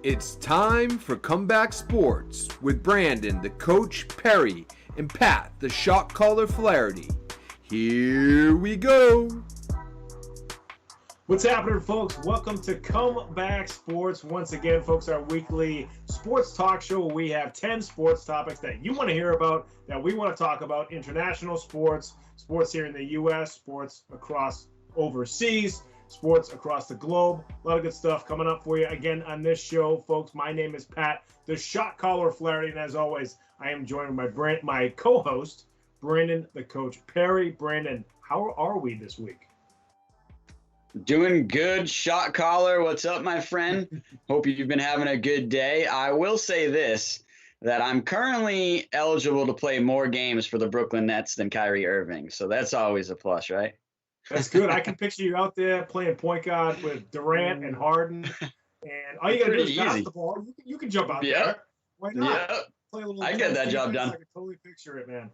It's time for Comeback Sports with Brandon, the Coach Perry, and Pat, the Shot Caller Flaherty. Here we go. What's happening, folks? Welcome to Comeback Sports. Once again, folks, our weekly sports talk show where we have 10 sports topics that you want to hear about, that we want to talk about. International sports, sports here in the U.S., sports across overseas, sports across the globe. A lot of good stuff coming up for you again on this show, folks. My name is Pat, the Shot Caller Flaherty, and as always, I am joined by my co-host, Brandon, the Coach Perry. Brandon, how are we this week? Doing good, Shot Caller. What's up, my friend? Hope you've been having a good day. I will say this, that I'm currently eligible to play more games for the Brooklyn Nets than Kyrie Irving, so that's always a plus, right? That's good. I can picture you out there playing point guard with Durant and Harden, and all you got to do is pass the ball. You can jump out there. Why not? Yeah. Play a little I get that job done. I can totally picture it, man.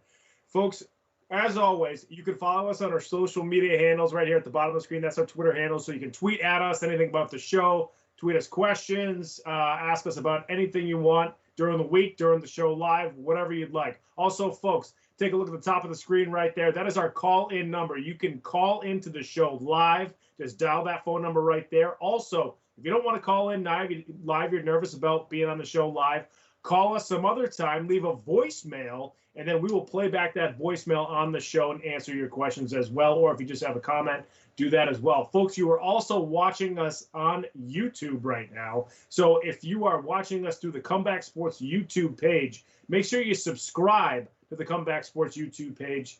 Folks, as always, you can follow us on our social media handles right here at the bottom of the screen. That's our Twitter handle, so you can tweet at us anything about the show, tweet us questions, ask us about anything you want during the week, during the show live, whatever you'd like. Also, folks, take a look at the top of the screen right there. That is our call-in number. You can call into the show live. Just dial that phone number right there. Also, if you don't want to call in live, you're nervous about being on the show live, call us some other time, leave a voicemail, and then we will play back that voicemail on the show and answer your questions as well. Or if you just have a comment, do that as well. Folks, you are also watching us on YouTube right now. So if you are watching us through the Comeback Sports YouTube page, make sure you subscribe to the Comeback Sports YouTube page.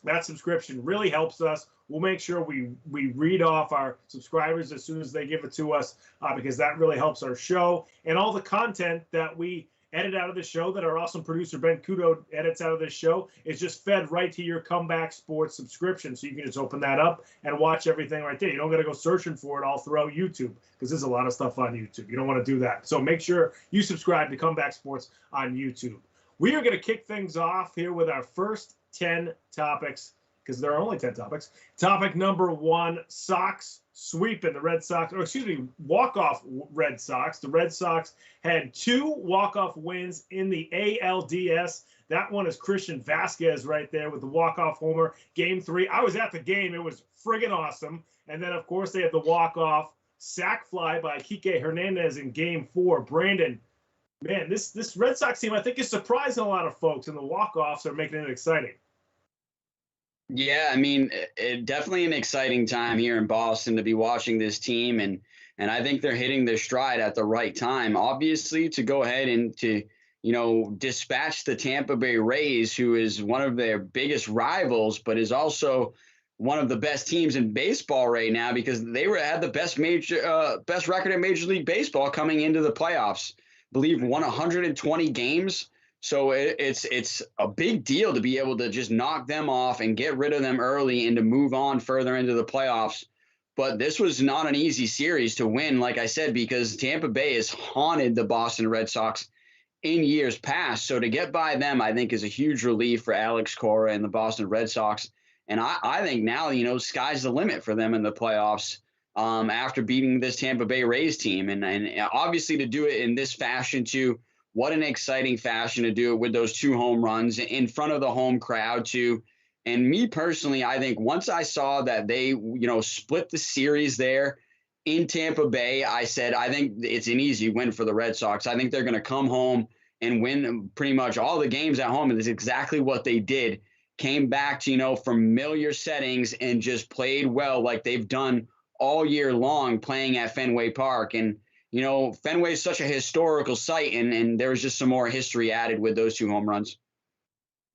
That subscription really helps us. We'll make sure we read off our subscribers as soon as they give it to us because that really helps our show. And all the content that we edit out of the show, that our awesome producer Ben Kudo edits out of this show, is just fed right to your Comeback Sports subscription. So you can just open that up and watch everything right there. You don't got to go searching for it all throughout YouTube because there's a lot of stuff on YouTube. You don't want to do that. So make sure you subscribe to Comeback Sports on YouTube. We are going to kick things off here with our first 10 topics because there are only 10 topics. Topic number one, Sox sweeping the Red Sox, or excuse me, walk-off Red Sox. The Red Sox had 2 walk-off wins in the ALDS. That one is Christian Vasquez right there with the walk-off homer. Game 3, I was at the game. It was friggin' awesome. And then, of course, they had the walk-off sac fly by Kike Hernandez in Game 4. Brandon, man, this Red Sox team, I think, is surprising a lot of folks, and the walk-offs are making it exciting. Yeah, I mean, definitely an exciting time here in Boston to be watching this team, and I think they're hitting their stride at the right time. Obviously, to go ahead and to, dispatch the Tampa Bay Rays, who is one of their biggest rivals, but is also one of the best teams in baseball right now because they had the best record in Major League Baseball coming into the playoffs. I believe won 120 games. So it's a big deal to be able to just knock them off and get rid of them early and to move on further into the playoffs. But this was not an easy series to win, like I said, because Tampa Bay has haunted the Boston Red Sox in years past. So to get by them, I think, is a huge relief for Alex Cora and the Boston Red Sox. And I think now, sky's the limit for them in the playoffs after beating this Tampa Bay Rays team. And obviously to do it in this fashion too. What an exciting fashion to do it with those 2 home runs in front of the home crowd too. And me personally, I think once I saw that they, split the series there in Tampa Bay, I said, I think it's an easy win for the Red Sox. I think they're going to come home and win pretty much all the games at home. And that's exactly what they did. Came back to, familiar settings and just played well like they've done all year long playing at Fenway Park. And Fenway is such a historical site, and there was just some more history added with those 2 home runs.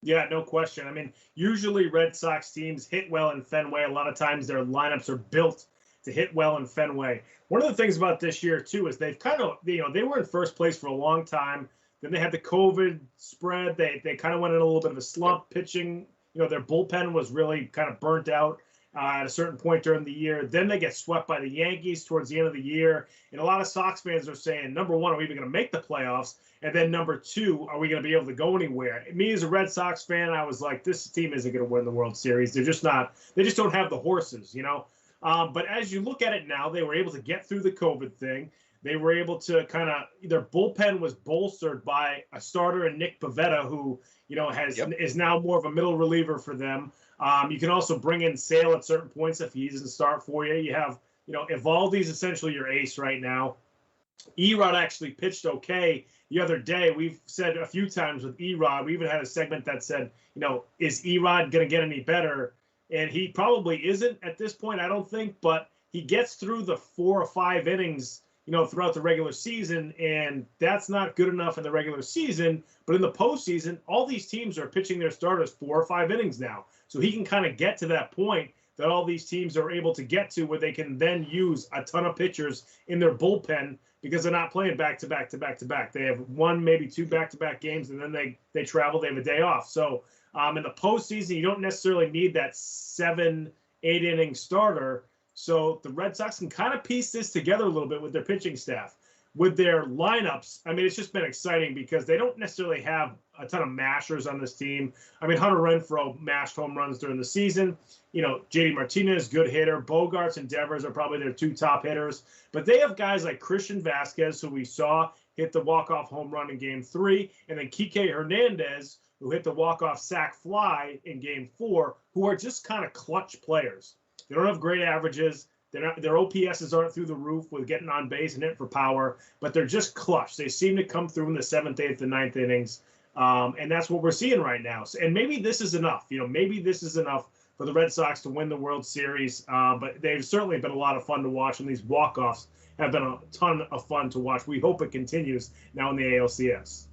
Yeah, no question. I mean, usually Red Sox teams hit well in Fenway. A lot of times their lineups are built to hit well in Fenway. One of the things about this year, too, is they've kind of, they were in first place for a long time. Then they had the COVID spread. They kind of went in a little bit of a slump pitching. Their bullpen was really kind of burnt out at a certain point during the year. Then they get swept by the Yankees towards the end of the year. And a lot of Sox fans are saying, number one, are we even going to make the playoffs? And then number 2, are we going to be able to go anywhere? Me as a Red Sox fan, I was like, this team isn't going to win the World Series. They're just not. They just don't have the horses, But as you look at it now, they were able to get through the COVID thing. They were able to kind of, their bullpen was bolstered by a starter in Nick Pivetta, who, you know, is now more of a middle reliever for them. You can also bring in Sale at certain points if he doesn't start for you. You have, you know, Evaldi's essentially your ace right now. Erod actually pitched okay the other day. We've said a few times with Erod, we even had a segment that said, you know, is Erod going to get any better? And he probably isn't at this point, I don't think, but he gets through the 4 or 5 innings, you know, throughout the regular season, and that's not good enough in the regular season. But in the postseason, all these teams are pitching their starters 4 or 5 innings now. So he can kind of get to that point that all these teams are able to get to, where they can then use a ton of pitchers in their bullpen, because they're not playing back to back to back to back. They have 1, maybe 2 back-to-back games, and then they travel. They have a day off. So in the postseason, you don't necessarily need that 7, 8 inning starter. So the Red Sox can kind of piece this together a little bit with their pitching staff. With their lineups, I mean, it's just been exciting because they don't necessarily have a ton of mashers on this team. I mean, Hunter Renfroe mashed home runs during the season. You know, JD Martinez, good hitter. Bogarts and Devers are probably their 2 top hitters. But they have guys like Christian Vasquez, who we saw hit the walk-off home run in Game 3, and then Kike Hernandez, who hit the walk-off sac fly in Game 4, who are just kind of clutch players. They don't have great averages. Their OPSs aren't through the roof with getting on base and hitting for power, but they're just clutch. They seem to come through in the 7th, 8th, and 9th innings, and that's what we're seeing right now. And maybe this is enough. You know, maybe this is enough for the Red Sox to win the World Series, but they've certainly been a lot of fun to watch, and these walk-offs have been a ton of fun to watch. We hope it continues now in the ALCS.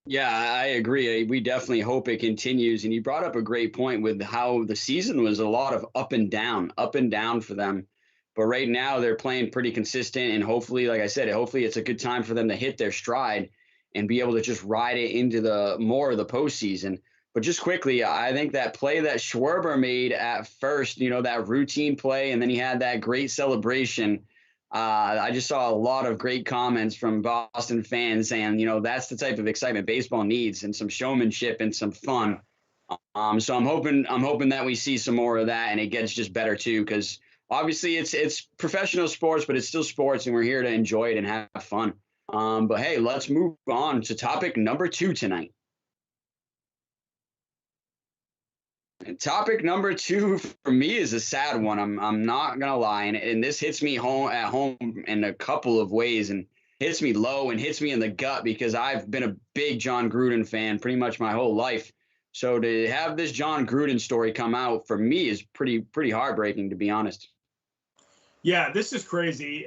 Yeah, I agree. We definitely hope it continues. And you brought up a great point with how the season was a lot of up and down for them. But right now they're playing pretty consistent. And hopefully, like I said, hopefully it's a good time for them to hit their stride and be able to just ride it into the more of the postseason. But just quickly, I think that play that Schwarber made at first, you know, that routine play, and then he had that great celebration. I just saw a lot of great comments from Boston fans saying, you know, that's the type of excitement baseball needs, and some showmanship and some fun. So I'm hoping that we see some more of that, and it gets just better too, because obviously it's professional sports, but it's still sports, and we're here to enjoy it and have fun. But hey, let's move on to topic number 2 tonight. And topic number 2 for me is a sad one. I'm not gonna lie, and this hits me at home in a couple of ways, and hits me low and hits me in the gut, because I've been a big John Gruden fan pretty much my whole life. So to have this John Gruden story come out for me is pretty heartbreaking, to be honest. Yeah, this is crazy.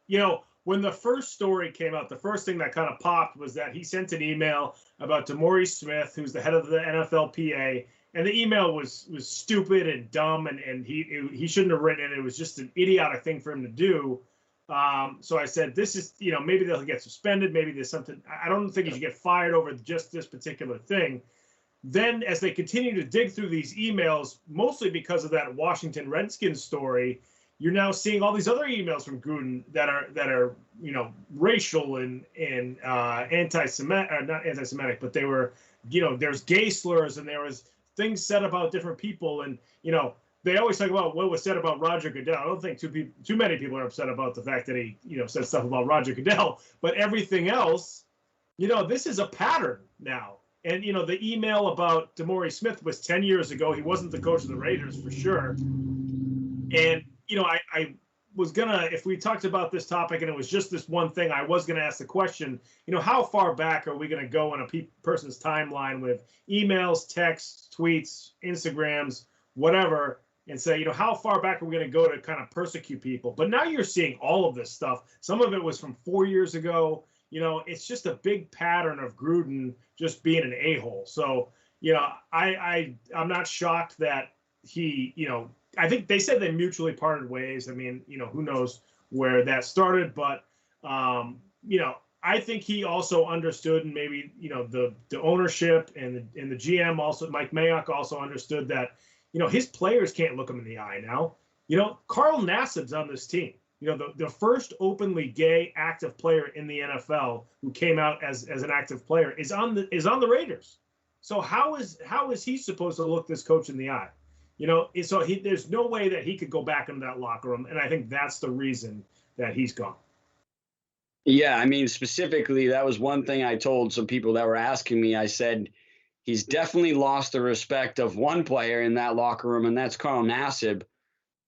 You know, when the first story came out, the first thing that kind of popped was that he sent an email about DeMaurice Smith, who's the head of the NFLPA. And the email was stupid and dumb, and he shouldn't have written it. It was just an idiotic thing for him to do. So I said, this is, you know, maybe they'll get suspended. Maybe there's something. I don't think he should get fired over just this particular thing. Then as they continue to dig through these emails, mostly because of that Washington Redskins story, you're now seeing all these other emails from Gruden that are you know, racial and anti-Semitic, not anti-Semitic, but they were, you know, there's gay slurs, and there was things said about different people. And, you know, they always talk about what was said about Roger Goodell. I don't think too many people are upset about the fact that he, you know, said stuff about Roger Goodell, but everything else, you know, this is a pattern now. And, you know, the email about DeMaurice Smith was 10 years ago. He wasn't the coach of the Raiders for sure. And, you know, I was gonna, if we talked about this topic and it was just this one thing, I was gonna ask the question, you know, how far back are we gonna go in a person's timeline with emails, texts, tweets, Instagrams, whatever, and say, you know, how far back are we gonna go to kind of persecute people? But now you're seeing all of this stuff. Some of it was from 4 years ago. You know, it's just a big pattern of Gruden just being an a-hole. So, you know, I'm not shocked that he, you know, I think they said they mutually parted ways. I mean, you know, who knows where that started, but, you know, I think he also understood, and maybe, you know, the ownership and the GM also, Mike Mayock also understood that, you know, his players can't look him in the eye now. You know, Carl Nassib's on this team. You know, the first openly gay active player in the NFL who came out as an active player is on the Raiders. So how is he supposed to look this coach in the eye? You know, so there's no way that he could go back into that locker room, and I think that's the reason that he's gone. Yeah, I mean, specifically, that was one thing I told some people that were asking me. I said, he's definitely lost the respect of one player in that locker room, and that's Carl Nassib,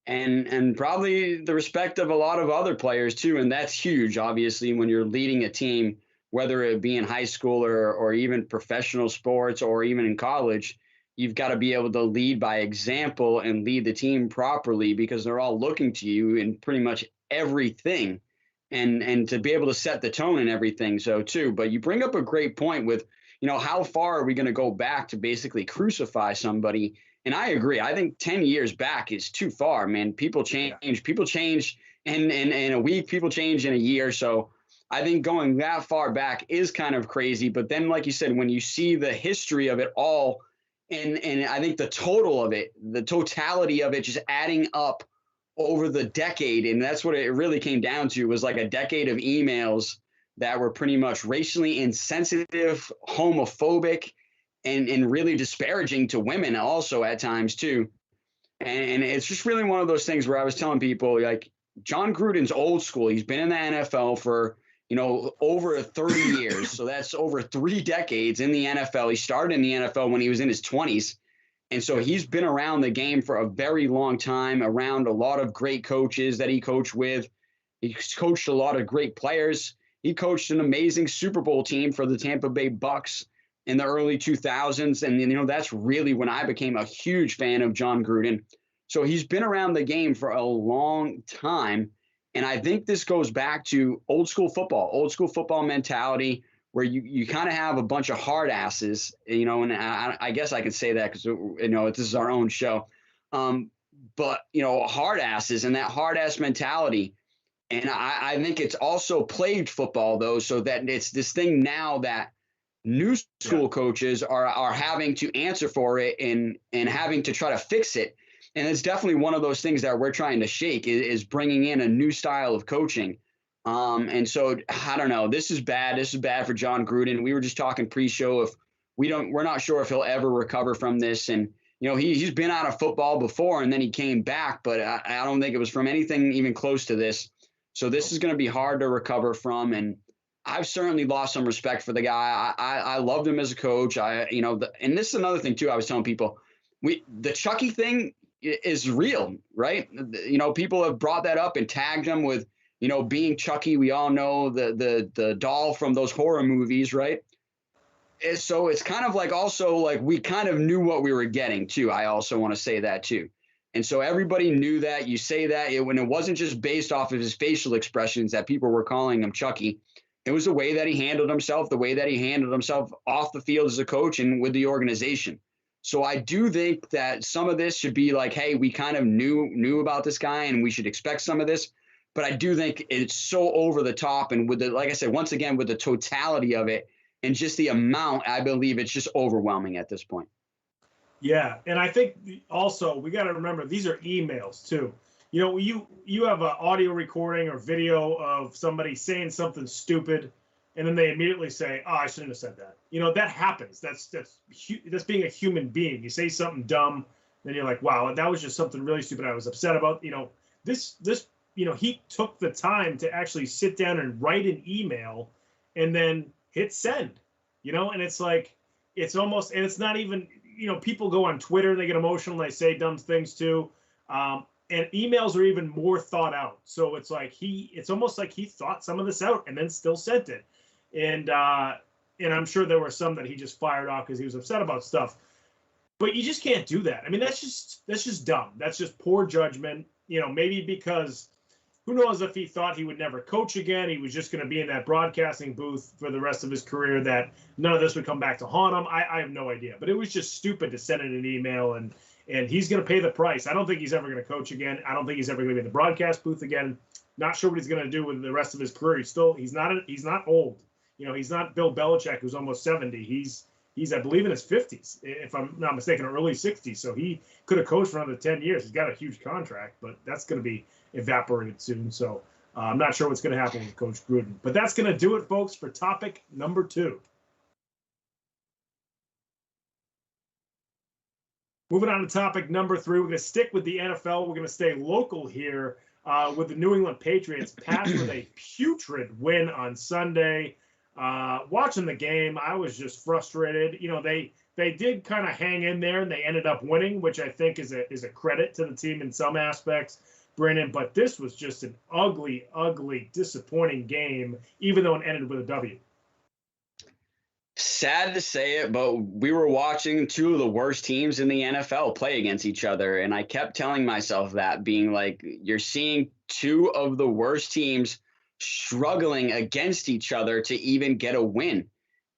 and probably the respect of a lot of other players too. And that's huge, obviously, when you're leading a team, whether it be in high school or even professional sports or even in college. You've got to be able to lead by example and lead the team properly because they're all looking to you in pretty much everything, and to be able to set the tone and everything. So too, but you bring up a great point with, how far are we going to go back to basically crucify somebody? And I agree. I think 10 years back is too far, man. People change. Yeah. People change in a week. People change in a year. So I think going that far back is kind of crazy. But then, like you said, when you see the history of it all, and I think the total of it, the totality of it just adding up over the decade, and that's what it really came down to, was like a decade of emails that were pretty much racially insensitive, homophobic, and really disparaging to women also at times too. And it's just really one of those things where I was telling people, like, John Gruden's old school. He's been in the NFL for, over 30 years. So that's over 3 decades in the NFL. He started in the NFL when he was in his 20s. And so he's been around the game for a very long time, around a lot of great coaches that he coached with. He's coached a lot of great players. He coached an amazing Super Bowl team for the Tampa Bay Bucks in the early 2000s. And, that's really when I became a huge fan of John Gruden. So he's been around the game for a long time. And I think this goes back to old school football mentality, where you kind of have a bunch of hard asses, and I guess I can say that because, this is our own show. But, hard asses and that hard ass mentality. And I think it's also plagued football, though, so that it's this thing now that new school coaches are having to answer for it and having to try to fix it. And it's definitely one of those things that we're trying to shake is bringing in a new style of coaching. And so I don't know. This is bad. This is bad for John Gruden. We were just talking pre-show. If we're not sure if he'll ever recover from this. And he's been out of football before, and then he came back, but I don't think it was from anything even close to this. So this is going to be hard to recover from. And I've certainly lost some respect for the guy. I loved him as a coach. And this is another thing too. I was telling people, the Chucky thing is real, right? People have brought that up and tagged him with, being Chucky. We all know the doll from those horror movies, right? And so it's kind of like also like we kind of knew what we were getting too. I also want to say that too. And so everybody knew that. You say that when it wasn't just based off of his facial expressions that people were calling him Chucky. It was the way that he handled himself, off the field as a coach and with the organization. So I do think that some of this should be like, hey, we kind of knew about this guy and we should expect some of this. But I do think it's so over the top. And with like I said, once again, with the totality of it and just the amount, I believe it's just overwhelming at this point. Yeah. And I think also we got to remember these are emails too. You have an audio recording or video of somebody saying something stupid, and then they immediately say, "Oh, I shouldn't have said that." That happens. That's being a human being. You say something dumb, then you're like, "Wow, that was just something really stupid I was upset about." This he took the time to actually sit down and write an email, and then hit send. And it's like it's almost, and it's not even. People go on Twitter and they get emotional and they say dumb things too. And emails are even more thought out. So it's like it's almost like he thought some of this out and then still sent it. And I'm sure there were some that he just fired off because he was upset about stuff. But you just can't do that. I mean, that's just dumb. That's just poor judgment. Maybe because who knows if he thought he would never coach again. He was just going to be in that broadcasting booth for the rest of his career, that none of this would come back to haunt him. I have no idea. But it was just stupid to send in an email, and he's going to pay the price. I don't think he's ever going to coach again. I don't think he's ever going to be in the broadcast booth again. Not sure what he's going to do with the rest of his career. He's not old. He's not Bill Belichick, who's almost 70. He's I believe in his 50s, if I'm not mistaken, or early 60s. So he could have coached for another 10 years. He's got a huge contract, but that's going to be evaporated soon. So I'm not sure what's going to happen with Coach Gruden. But that's going to do it, folks, for topic number 2. Moving on to topic number 3, we're going to stick with the NFL. We're going to stay local here. with the New England Patriots. Pats with a putrid win on Sunday. Watching the game, I was just frustrated. You know, they did kind of hang in there and they ended up winning, which I think is a credit to the team in some aspects, Brandon. But this was just an ugly, ugly, disappointing game, even though it ended with a W. Sad to say it, but we were watching two of the worst teams in the NFL play against each other. And I kept telling myself that, being like, you're seeing two of the worst teams struggling against each other to even get a win.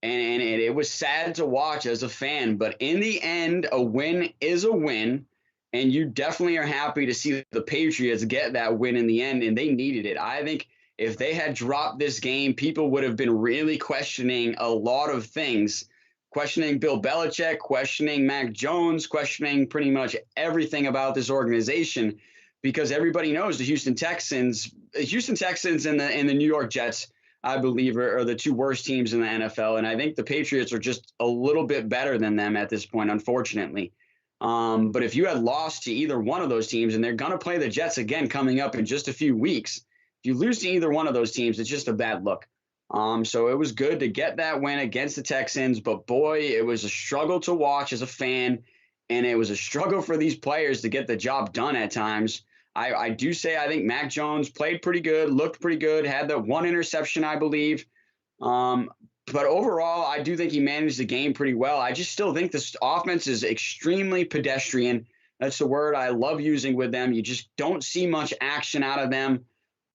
And it was sad to watch as a fan. But in the end, a win is a win. And you definitely are happy to see the Patriots get that win in the end. And they needed it. I think if they had dropped this game, people would have been really questioning a lot of things, questioning Bill Belichick, questioning Mac Jones, questioning pretty much everything about this organization, because everybody knows the Houston Texans and the New York Jets, I believe, are the two worst teams in the NFL. And I think the Patriots are just a little bit better than them at this point, unfortunately. But if you had lost to either one of those teams, and they're going to play the Jets again coming up in just a few weeks, if you lose to either one of those teams, it's just a bad look. So it was good to get that win against the Texans, but boy, it was a struggle to watch as a fan, and it was a struggle for these players to get the job done at times. I do say I think Mac Jones played pretty good, looked pretty good, had that one interception, I believe. But overall, I do think he managed the game pretty well. I just still think this offense is extremely pedestrian. That's the word I love using with them. You just don't see much action out of them.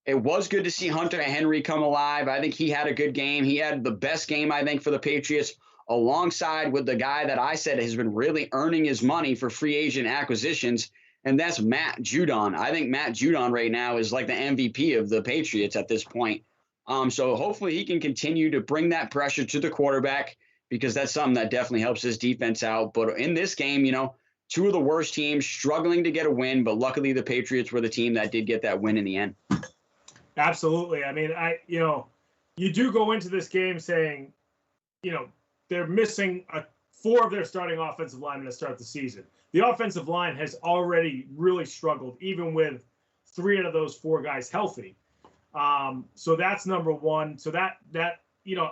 It was good to see Hunter Henry come alive. I think he had a good game. He had the best game, I think, for the Patriots, alongside with the guy that I said has been really earning his money for free agent acquisitions, and that's Matt Judon. I think Matt Judon right now is like the MVP of the Patriots at this point. So hopefully he can continue to bring that pressure to the quarterback, because that's something that definitely helps his defense out. But in this game, you know, two of the worst teams struggling to get a win, but luckily the Patriots were the team that did get that win in the end. Absolutely. I mean, you do go into this game saying, you know, they're missing four of their starting offensive linemen to start the season. The offensive line has already really struggled, even with three out of those four guys healthy. So that's number one. So that you know,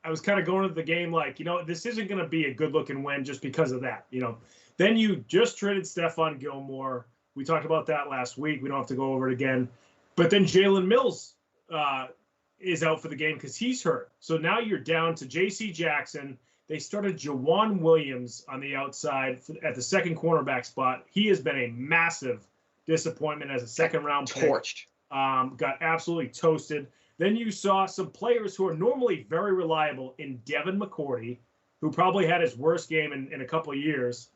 I was kind of going into the game like, you know, this isn't going to be a good looking win just because of that. You know, then you just traded Stephon Gilmore. We talked about that last week. We don't have to go over it again. But then Jalen Mills is out for the game because he's hurt. So now you're down to J.C. Jackson. They started Jawan Williams on the outside at the second cornerback spot. He has been a massive disappointment as a second-round pick. Torched. Got absolutely toasted. Then you saw some players who are normally very reliable in Devin McCourty, who probably had his worst game in a couple of years.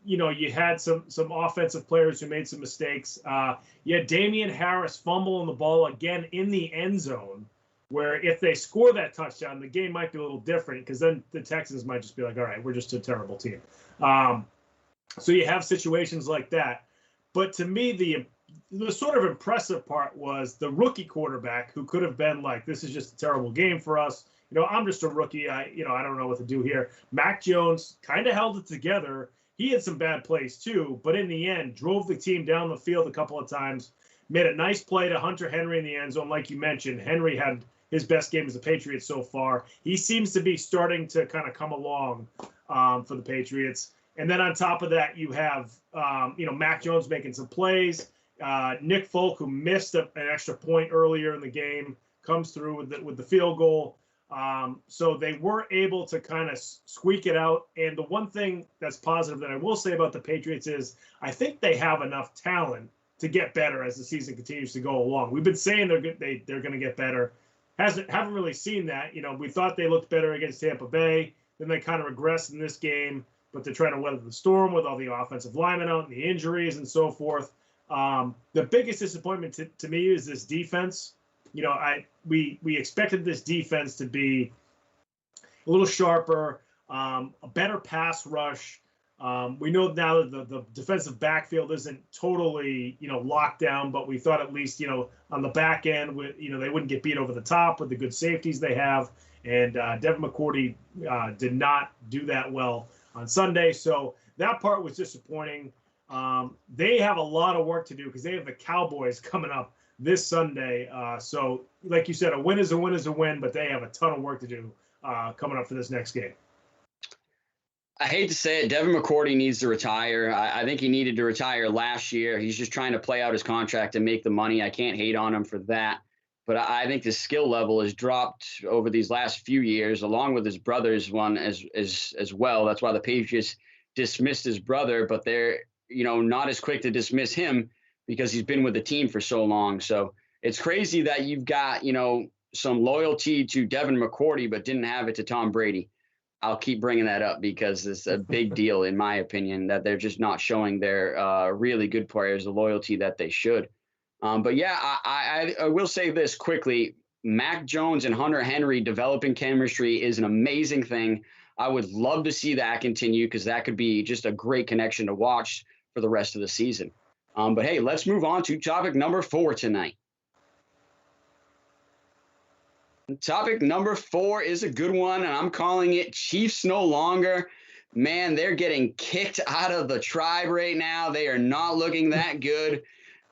You know, you had some offensive players who made some mistakes. You had Damian Harris fumbling the ball again in the end zone, where if they score that touchdown, the game might be a little different, because then the Texans might just be like, all right, we're just a terrible team. So you have situations like that. But to me, the sort of impressive part was the rookie quarterback, who could have been like, this is just a terrible game for us. You know, I'm just a rookie. I don't know what to do here. Mac Jones kind of held it together. He had some bad plays too, but in the end, drove the team down the field a couple of times, made a nice play to Hunter Henry in the end zone. Like you mentioned, Henry had his best game as a Patriot so far. He seems to be starting to kind of come along for the Patriots. And then on top of that, you have, Mac Jones making some plays. Nick Folk, who missed an extra point earlier in the game, comes through with the field goal. So they were able to kind of squeak it out. And the one thing that's positive that I will say about the Patriots is I think they have enough talent to get better as the season continues to go along. We've been saying they're going to get better. Haven't really seen that. You know, we thought they looked better against Tampa Bay. Then they kind of regressed in this game, but they're trying to weather the storm with all the offensive linemen out and the injuries and so forth. The biggest disappointment to me is this defense. You know, we expected this defense to be a little sharper, a better pass rush. We know now that the defensive backfield isn't totally, locked down, but we thought at least, on the back end, they wouldn't get beat over the top with the good safeties they have. And Devin McCourty did not do that well on Sunday. So that part was disappointing. They have a lot of work to do because they have the Cowboys coming up this Sunday. So, like you said, a win is a win is a win, but they have a ton of work to do coming up for this next game. I hate to say it, Devin McCourty needs to retire. I think he needed to retire last year. He's just trying to play out his contract and make the money. I can't hate on him for that. But I think the skill level has dropped over these last few years, along with his brother's one as well. That's why the Patriots dismissed his brother, but they're not as quick to dismiss him because he's been with the team for so long. So it's crazy that you've got some loyalty to Devin McCourty, but didn't have it to Tom Brady. I'll keep bringing that up because it's a big deal, in my opinion, that they're just not showing their really good players the loyalty that they should. But yeah, I will say this quickly. Mac Jones and Hunter Henry developing chemistry is an amazing thing. I would love to see that continue because that could be just a great connection to watch for the rest of the season. But hey, let's move on to topic number 4 tonight. Topic number 4 is a good one, and I'm calling it Chiefs No Longer. Man, they're getting kicked out of the tribe right now. They are not looking that good.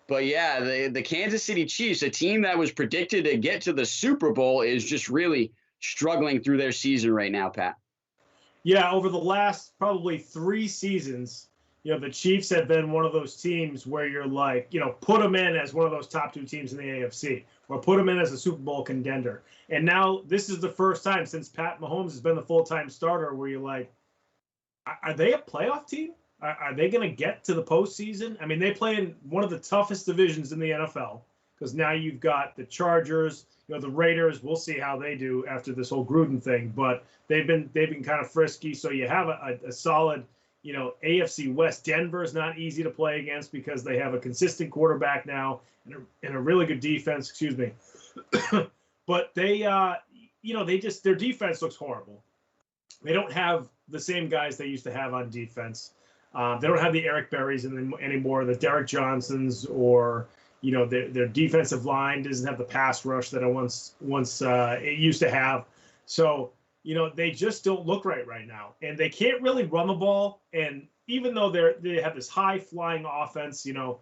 But yeah, the Kansas City Chiefs, a team that was predicted to get to the Super Bowl, is just really struggling through their season right now, Pat. Yeah, over the last probably 3 seasons, the Chiefs have been one of those teams where you're like, put them in as one of those top 2 teams in the AFC, or put them in as a Super Bowl contender. And now this is the first time since Pat Mahomes has been the full-time starter where you're like, are they a playoff team? Are they going to get to the postseason? I mean, they play in one of the toughest divisions in the NFL because now you've got the Chargers, the Raiders. We'll see how they do after this whole Gruden thing, but they've been kind of frisky. So you have a solid, AFC West. Denver's not easy to play against because they have a consistent quarterback now and a really good defense. Excuse me, but they, their defense looks horrible. They don't have the same guys they used to have on defense. They don't have the Eric Berrys anymore, the Derek Johnsons, or their defensive line doesn't have the pass rush that it once it used to have. So they just don't look right now, and they can't really run the ball. And even though they have this high flying offense, you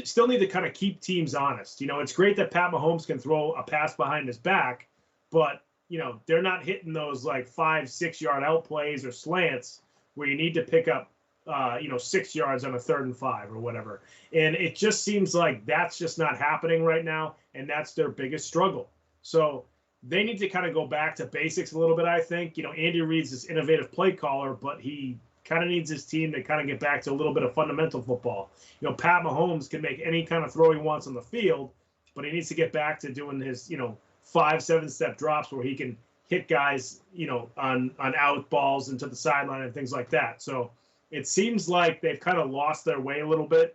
still need to kind of keep teams honest. It's great that Pat Mahomes can throw a pass behind his back, but they're not hitting those like 5-6 yard out plays or slants where you need to pick up 6 yards on a 3rd and 5 or whatever. And it just seems like that's just not happening right now. And that's their biggest struggle. So they need to kind of go back to basics a little bit, I think. Andy Reid's this innovative play caller, but he kind of needs his team to kind of get back to a little bit of fundamental football. Pat Mahomes can make any kind of throw he wants on the field, but he needs to get back to doing his, 5-7 step drops where he can hit guys, on out balls into the sideline and things like that. So it seems like they've kind of lost their way a little bit.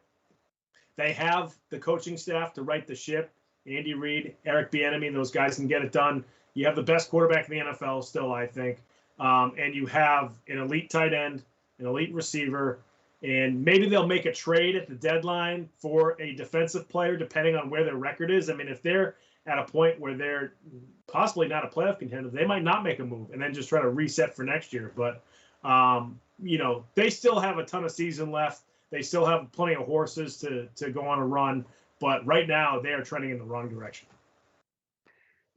They have the coaching staff to right the ship. Andy Reid, Eric Bieniemy, those guys can get it done. You have the best quarterback in the NFL still, I think. And you have an elite tight end, an elite receiver, and maybe they'll make a trade at the deadline for a defensive player depending on where their record is. I mean, if they're at a point where they're possibly not a playoff contender, they might not make a move and then just try to reset for next year. But they still have a ton of season left. They still have plenty of horses to go on a run. But right now, they are trending in the wrong direction.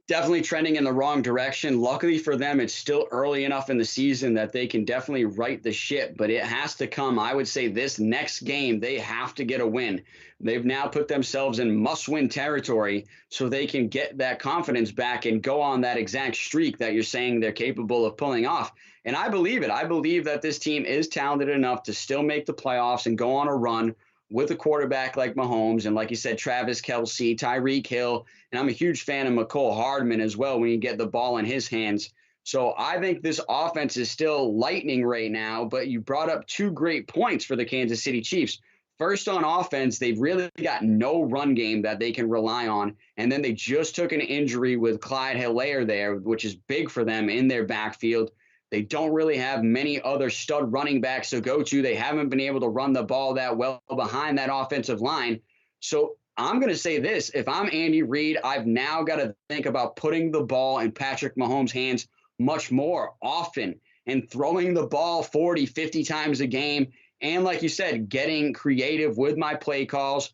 Definitely trending in the wrong direction. Luckily for them, it's still early enough in the season that they can definitely right the ship, but it has to come. I would say this next game, they have to get a win. They've now put themselves in must-win territory so they can get that confidence back and go on that exact streak that you're saying they're capable of pulling off. And I believe it. I believe that this team is talented enough to still make the playoffs and go on a run with a quarterback like Mahomes and, like you said, Travis Kelce, Tyreek Hill, and I'm a huge fan of McCole Hardman as well when you get the ball in his hands. So I think this offense is still lightning right now, but you brought up 2 great points for the Kansas City Chiefs. First, on offense, they've really got no run game that they can rely on, and then they just took an injury with Clyde Hilaire there, which is big for them in their backfield. They don't really have many other stud running backs to go to. They haven't been able to run the ball that well behind that offensive line. So I'm going to say this. If I'm Andy Reid, I've now got to think about putting the ball in Patrick Mahomes' hands much more often and throwing the ball 40, 50 times a game And like you said, getting creative with my play calls.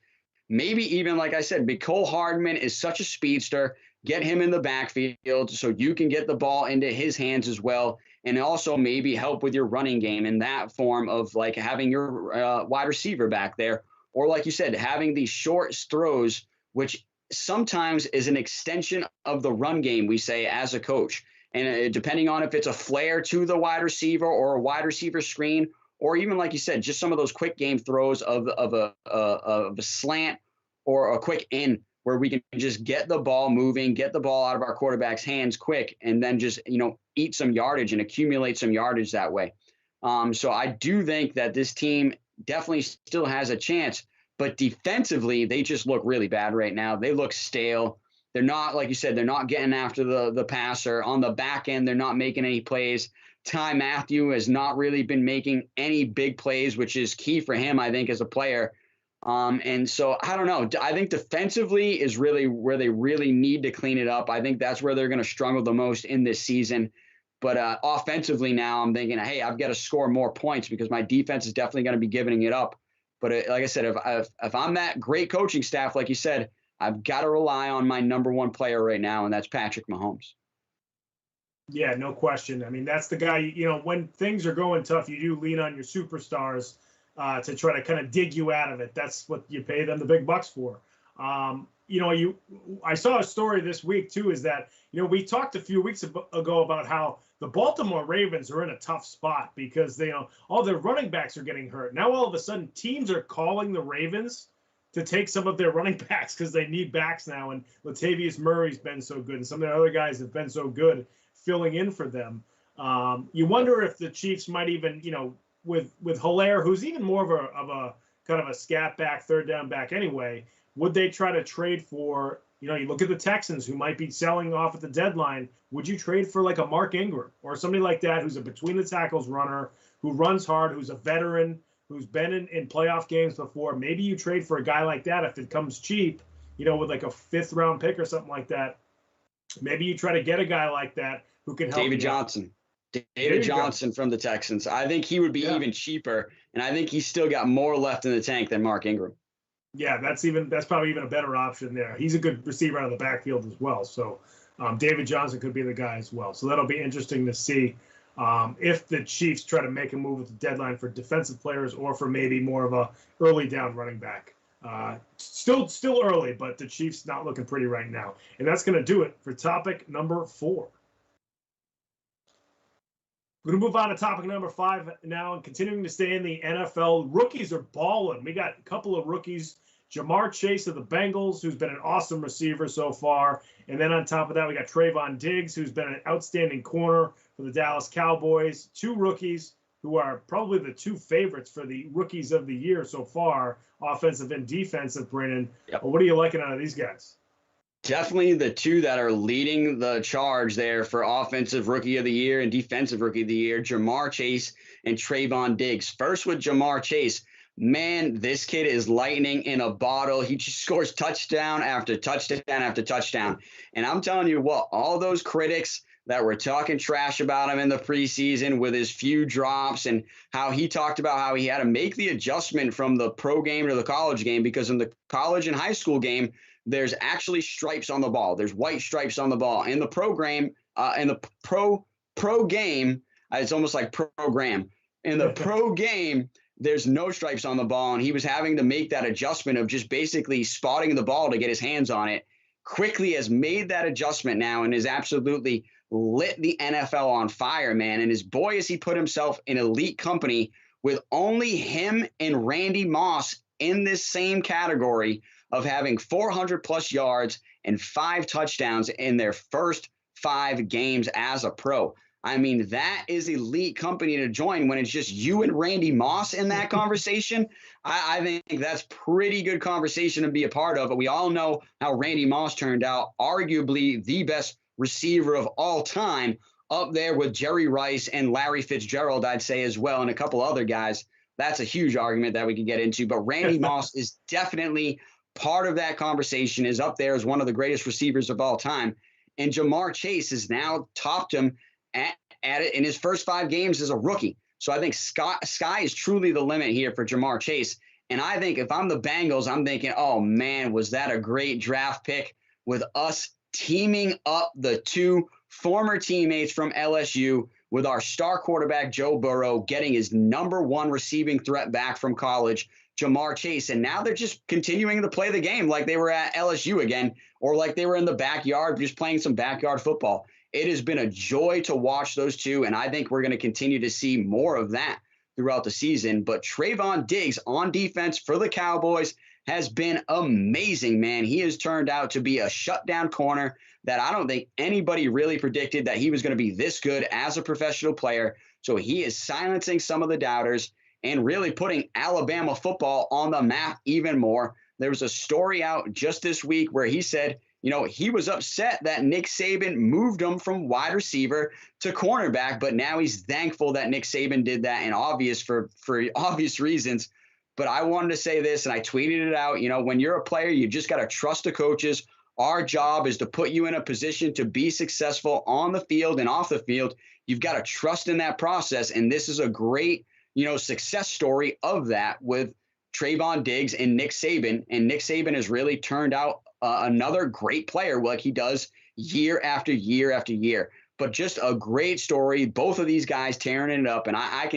Maybe even, like I said, Mecole Hardman is such a speedster. Get him in the backfield so you can get the ball into his hands as well. And also maybe help with your running game in that form of like having your wide receiver back there. Or like you said, having these short throws, which sometimes is an extension of the run game, we say as a coach. And depending on if it's a flare to the wide receiver or a wide receiver screen, or even like you said, just some of those quick game throws of a slant or a quick in where we can just get the ball moving, get the ball out of our quarterback's hands quick, and then just, eat some yardage and accumulate some yardage that way. So I do think that this team definitely still has a chance, but defensively, they just look really bad right now. They look stale. They're not, like you said, they're not getting after the passer. On the back end, they're not making any plays. Ty Matthew has not really been making any big plays, which is key for him, I think, as a player. And so I don't know. I think defensively is really where they really need to clean it up. I think that's where they're going to struggle the most in this season. But offensively now, I'm thinking, hey, I've got to score more points because my defense is definitely going to be giving it up. But like I said, if I'm that great coaching staff, like you said, I've got to rely on my number one player right now, and that's Patrick Mahomes. Yeah, no question. I mean, that's the guy, when things are going tough, you do lean on your superstars to try to kind of dig you out of it. That's what you pay them the big bucks for. I saw a story this week too, is that, we talked a few weeks ago about how the Baltimore Ravens are in a tough spot because all their running backs are getting hurt. Now, all of a sudden, teams are calling the Ravens to take some of their running backs because they need backs now. And Latavius Murray's been so good, and some of the other guys have been so good filling in for them. You wonder if the Chiefs might even, with Hilaire, who's even more of a kind of a scat back, third down back anyway, would they try to trade for, you look at the Texans who might be selling off at the deadline. Would you trade for like a Mark Ingram or somebody like that who's a between the tackles runner, who runs hard, who's a veteran, who's been in playoff games before? Maybe you trade for a guy like that if it comes cheap, with like a 5th round pick or something like that. Maybe you try to get a guy like that who can help David Johnson. David Johnson from the Texans. I think he would be even cheaper, and I think he's still got more left in the tank than Mark Ingram. Yeah, that's probably even a better option there. He's a good receiver out of the backfield as well. So David Johnson could be the guy as well. So that'll be interesting to see if the Chiefs try to make a move at the deadline for defensive players or for maybe more of a early down running back. Still early, but the Chiefs not looking pretty right now. And that's going to do it for topic number 4. We're going to move on to topic number 5 now, and continuing to stay in the NFL. Rookies are balling. We got a couple of rookies. Ja'Marr Chase of the Bengals, who's been an awesome receiver so far. And then on top of that, we got Trevon Diggs, who's been an outstanding corner for the Dallas Cowboys. 2 rookies who are probably the 2 favorites for the rookies of the year so far, offensive and defensive, Brandon. Yep. What are you liking out of these guys? Definitely the 2 that are leading the charge there for offensive rookie of the year and defensive rookie of the year, Ja'Marr Chase and Trevon Diggs. First with Ja'Marr Chase. Man, this kid is lightning in a bottle. He just scores touchdown after touchdown after touchdown. And I'm telling you what, all those critics that were talking trash about him in the preseason with his few drops and how he talked about how he had to make the adjustment from the pro game to the college game, because in the college and high school game, there's actually stripes on the ball. There's white stripes on the ball. In the program, in the pro game, it's almost like program. In the pro game, there's no stripes on the ball, and he was having to make that adjustment of just basically spotting the ball to get his hands on it. Quickly has made that adjustment now and is absolutely lit the NFL on fire, man. And as boy, has he put himself in elite company with only him and Randy Moss in this same category of having 400-plus yards and 5 touchdowns in their first 5 games as a pro. I mean, that is elite company to join when it's just you and Randy Moss in that conversation. I think that's pretty good conversation to be a part of. But we all know how Randy Moss turned out, arguably the best receiver of all time, up there with Jerry Rice and Larry Fitzgerald, I'd say as well, and a couple other guys. That's a huge argument that we could get into. But Randy Moss is definitely part of that conversation, is up there as one of the greatest receivers of all time. And Ja'Marr Chase has now topped him at it in his first 5 games as a rookie. So I think sky is truly the limit here for Ja'Marr Chase. And I think if I'm the Bengals, I'm thinking, oh, man, was that a great draft pick with us teaming up the two former teammates from LSU with our star quarterback, Joe Burrow, getting his #1 receiving threat back from college, Ja'Marr Chase. And now they're just continuing to play the game like they were at LSU again, or like they were in the backyard, just playing some backyard football. It has been a joy to watch those two, and I think we're going to continue to see more of that throughout the season. But Trevon Diggs on defense for the Cowboys has been amazing, man. He has turned out to be a shutdown corner that I don't think anybody really predicted that he was going to be this good as a professional player. So he is silencing some of the doubters and really putting Alabama football on the map even more. There was a story out just this week where he said, you know, he was upset that Nick Saban moved him from wide receiver to cornerback, but now he's thankful that Nick Saban did that, and for obvious reasons. But I wanted to say this, and I tweeted it out. You know, when you're a player, you just got to trust the coaches. Our job is to put you in a position to be successful on the field and off the field. You've got to trust in that process, and this is a great, you know, success story of that with Trevon Diggs and Nick Saban. And Nick Saban has really turned out another great player like he does year after year after year. But just a great story. Both of these guys tearing it up. And I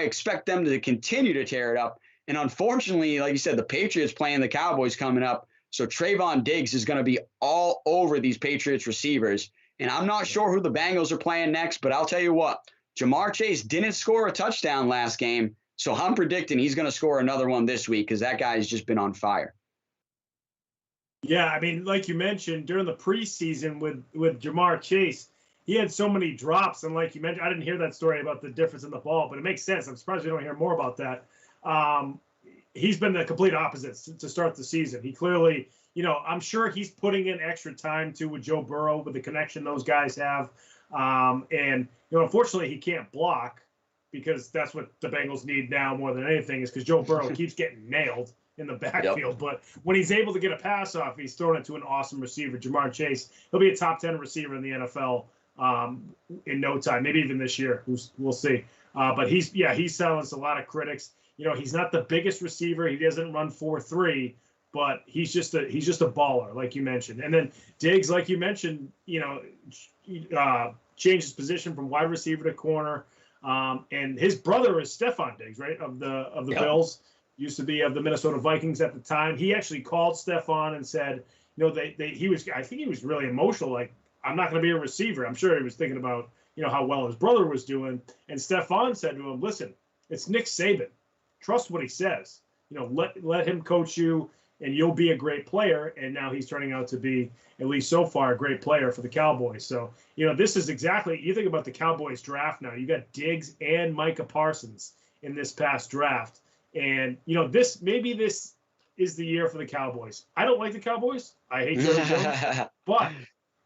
expect them to continue to tear it up. And unfortunately, like you said, the Patriots playing the Cowboys coming up. So Trevon Diggs is going to be all over these Patriots receivers. And I'm not sure who the Bengals are playing next, but I'll tell you what, Ja'Marr Chase didn't score a touchdown last game. So I'm predicting he's going to score another one this week because that guy has just been on fire. Yeah, I mean, like you mentioned, during the preseason with Ja'Marr Chase, he had so many drops. And like you mentioned, I didn't hear that story about the difference in the ball, but it makes sense. I'm surprised we don't hear more about that. He's been the complete opposite to start the season. He clearly, you know, I'm sure he's putting in extra time, too, with Joe Burrow, with the connection those guys have. And, you know, unfortunately, he can't block because that's what the Bengals need now more than anything is because Joe Burrow keeps getting nailed in the backfield. Yep. But when he's able to get a pass off, he's throwing it to an awesome receiver, Ja'Marr Chase. He'll be a top 10 receiver in the NFL in no time, maybe even this year. We'll see. But he's silenced a lot of critics. You know, he's not the biggest receiver. He doesn't run 4.3, but he's just a baller, like you mentioned. And then Diggs, like you mentioned, you know, changed his position from wide receiver to corner. And his brother is Stefon Diggs, right? Of the yep. Bills. Used to be of the Minnesota Vikings at the time. He actually called Stefon and said, you know, I think he was really emotional. Like, I'm not going to be a receiver. I'm sure he was thinking about, you know, how well his brother was doing. And Stefon said to him, listen, it's Nick Saban. Trust what he says. You know, let him coach you and you'll be a great player. And now he's turning out to be, at least so far, a great player for the Cowboys. So, you know, this is exactly, you think about the Cowboys draft now. You got Diggs and Micah Parsons in this past draft. And, you know, this is the year for the Cowboys. I don't like the Cowboys. I hate Jerry Jones. But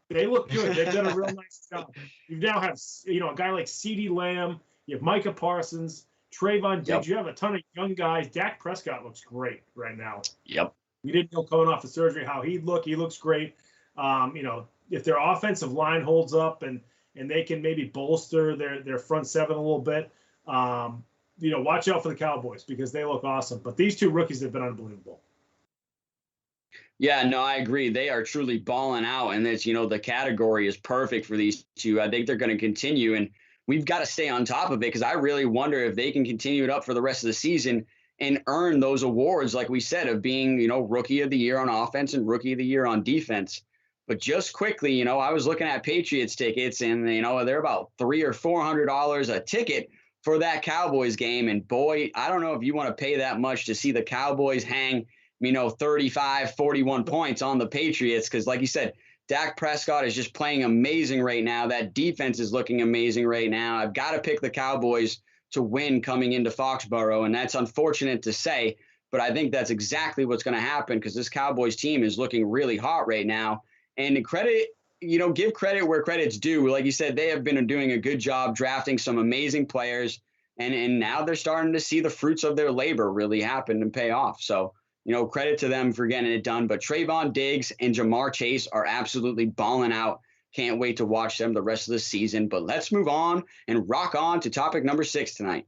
they look good. They've done a real nice job. You now have, you know, a guy like CeeDee Lamb. You have Micah Parsons, Trevon Diggs. Yep. You have a ton of young guys. Dak Prescott looks great right now. Yep. We didn't know coming off the surgery how he'd look. He looks great. You know, if their offensive line holds up and they can maybe bolster their front seven a little bit, you know, watch out for the Cowboys because they look awesome. But these two rookies have been unbelievable. Yeah, no, I agree. They are truly balling out, and it's, you know, the category is perfect for these two. I think they're going to continue, and we've got to stay on top of it because I really wonder if they can continue it up for the rest of the season and earn those awards, like we said, of being, you know, Rookie of the Year on offense and Rookie of the Year on defense. But just quickly, you know, I was looking at Patriots tickets, and, you know, they're about $300 or $400 a ticket for that Cowboys game. And boy, I don't know if you want to pay that much to see the Cowboys hang, you know, 35, 41 points on the Patriots. Because like you said, Dak Prescott is just playing amazing right now. That defense is looking amazing right now. I've got to pick the Cowboys to win coming into Foxborough. And that's unfortunate to say, but I think that's exactly what's going to happen because this Cowboys team is looking really hot right now. And credit, you know, give credit where credit's due. Like you said, they have been doing a good job drafting some amazing players. And now they're starting to see the fruits of their labor really happen and pay off. So, you know, credit to them for getting it done. But Trevon Diggs and Ja'Marr Chase are absolutely balling out. Can't wait to watch them the rest of the season. But let's move on and rock on to topic number 6 tonight.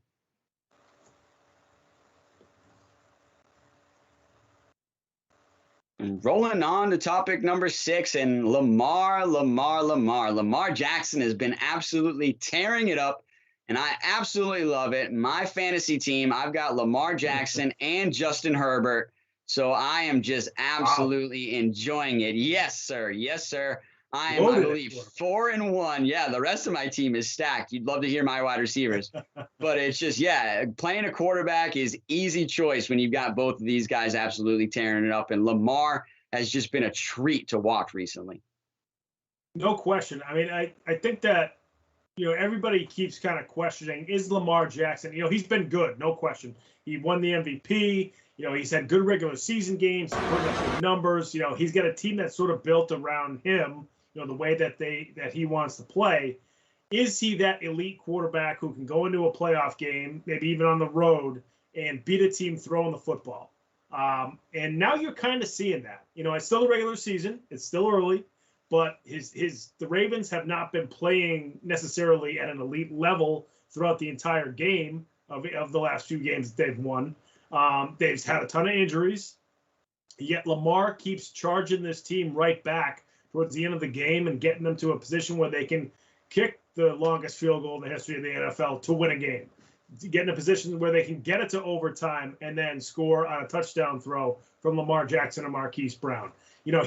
And rolling on to topic number 6, and Lamar Jackson has been absolutely tearing it up, and I absolutely love it. My fantasy team, I've got Lamar Jackson and Justin Herbert, so I am just absolutely enjoying it. Yes, sir. Yes, sir. I am, I believe, 4-1. Yeah, the rest of my team is stacked. You'd love to hear my wide receivers. But it's just, yeah, playing a quarterback is easy choice when you've got both of these guys absolutely tearing it up. And Lamar has just been a treat to watch recently. No question. I mean, I think that, everybody keeps kind of questioning, is Lamar Jackson, he's been good, no question. He won the MVP. He's had good regular season games, putting up good numbers. He's got a team that's sort of built around him, the way that he wants to play. Is he that elite quarterback who can go into a playoff game, maybe even on the road, and beat a team throwing the football? And now you're kind of seeing that. It's still the regular season. It's still early. But the Ravens have not been playing necessarily at an elite level throughout the entire game of the last few games that they've won. They've had a ton of injuries. Yet Lamar keeps charging this team right back towards the end of the game and getting them to a position where they can kick the longest field goal in the history of the NFL to win a game. Get in a position where they can get it to overtime and then score on a touchdown throw from Lamar Jackson and Marquise Brown.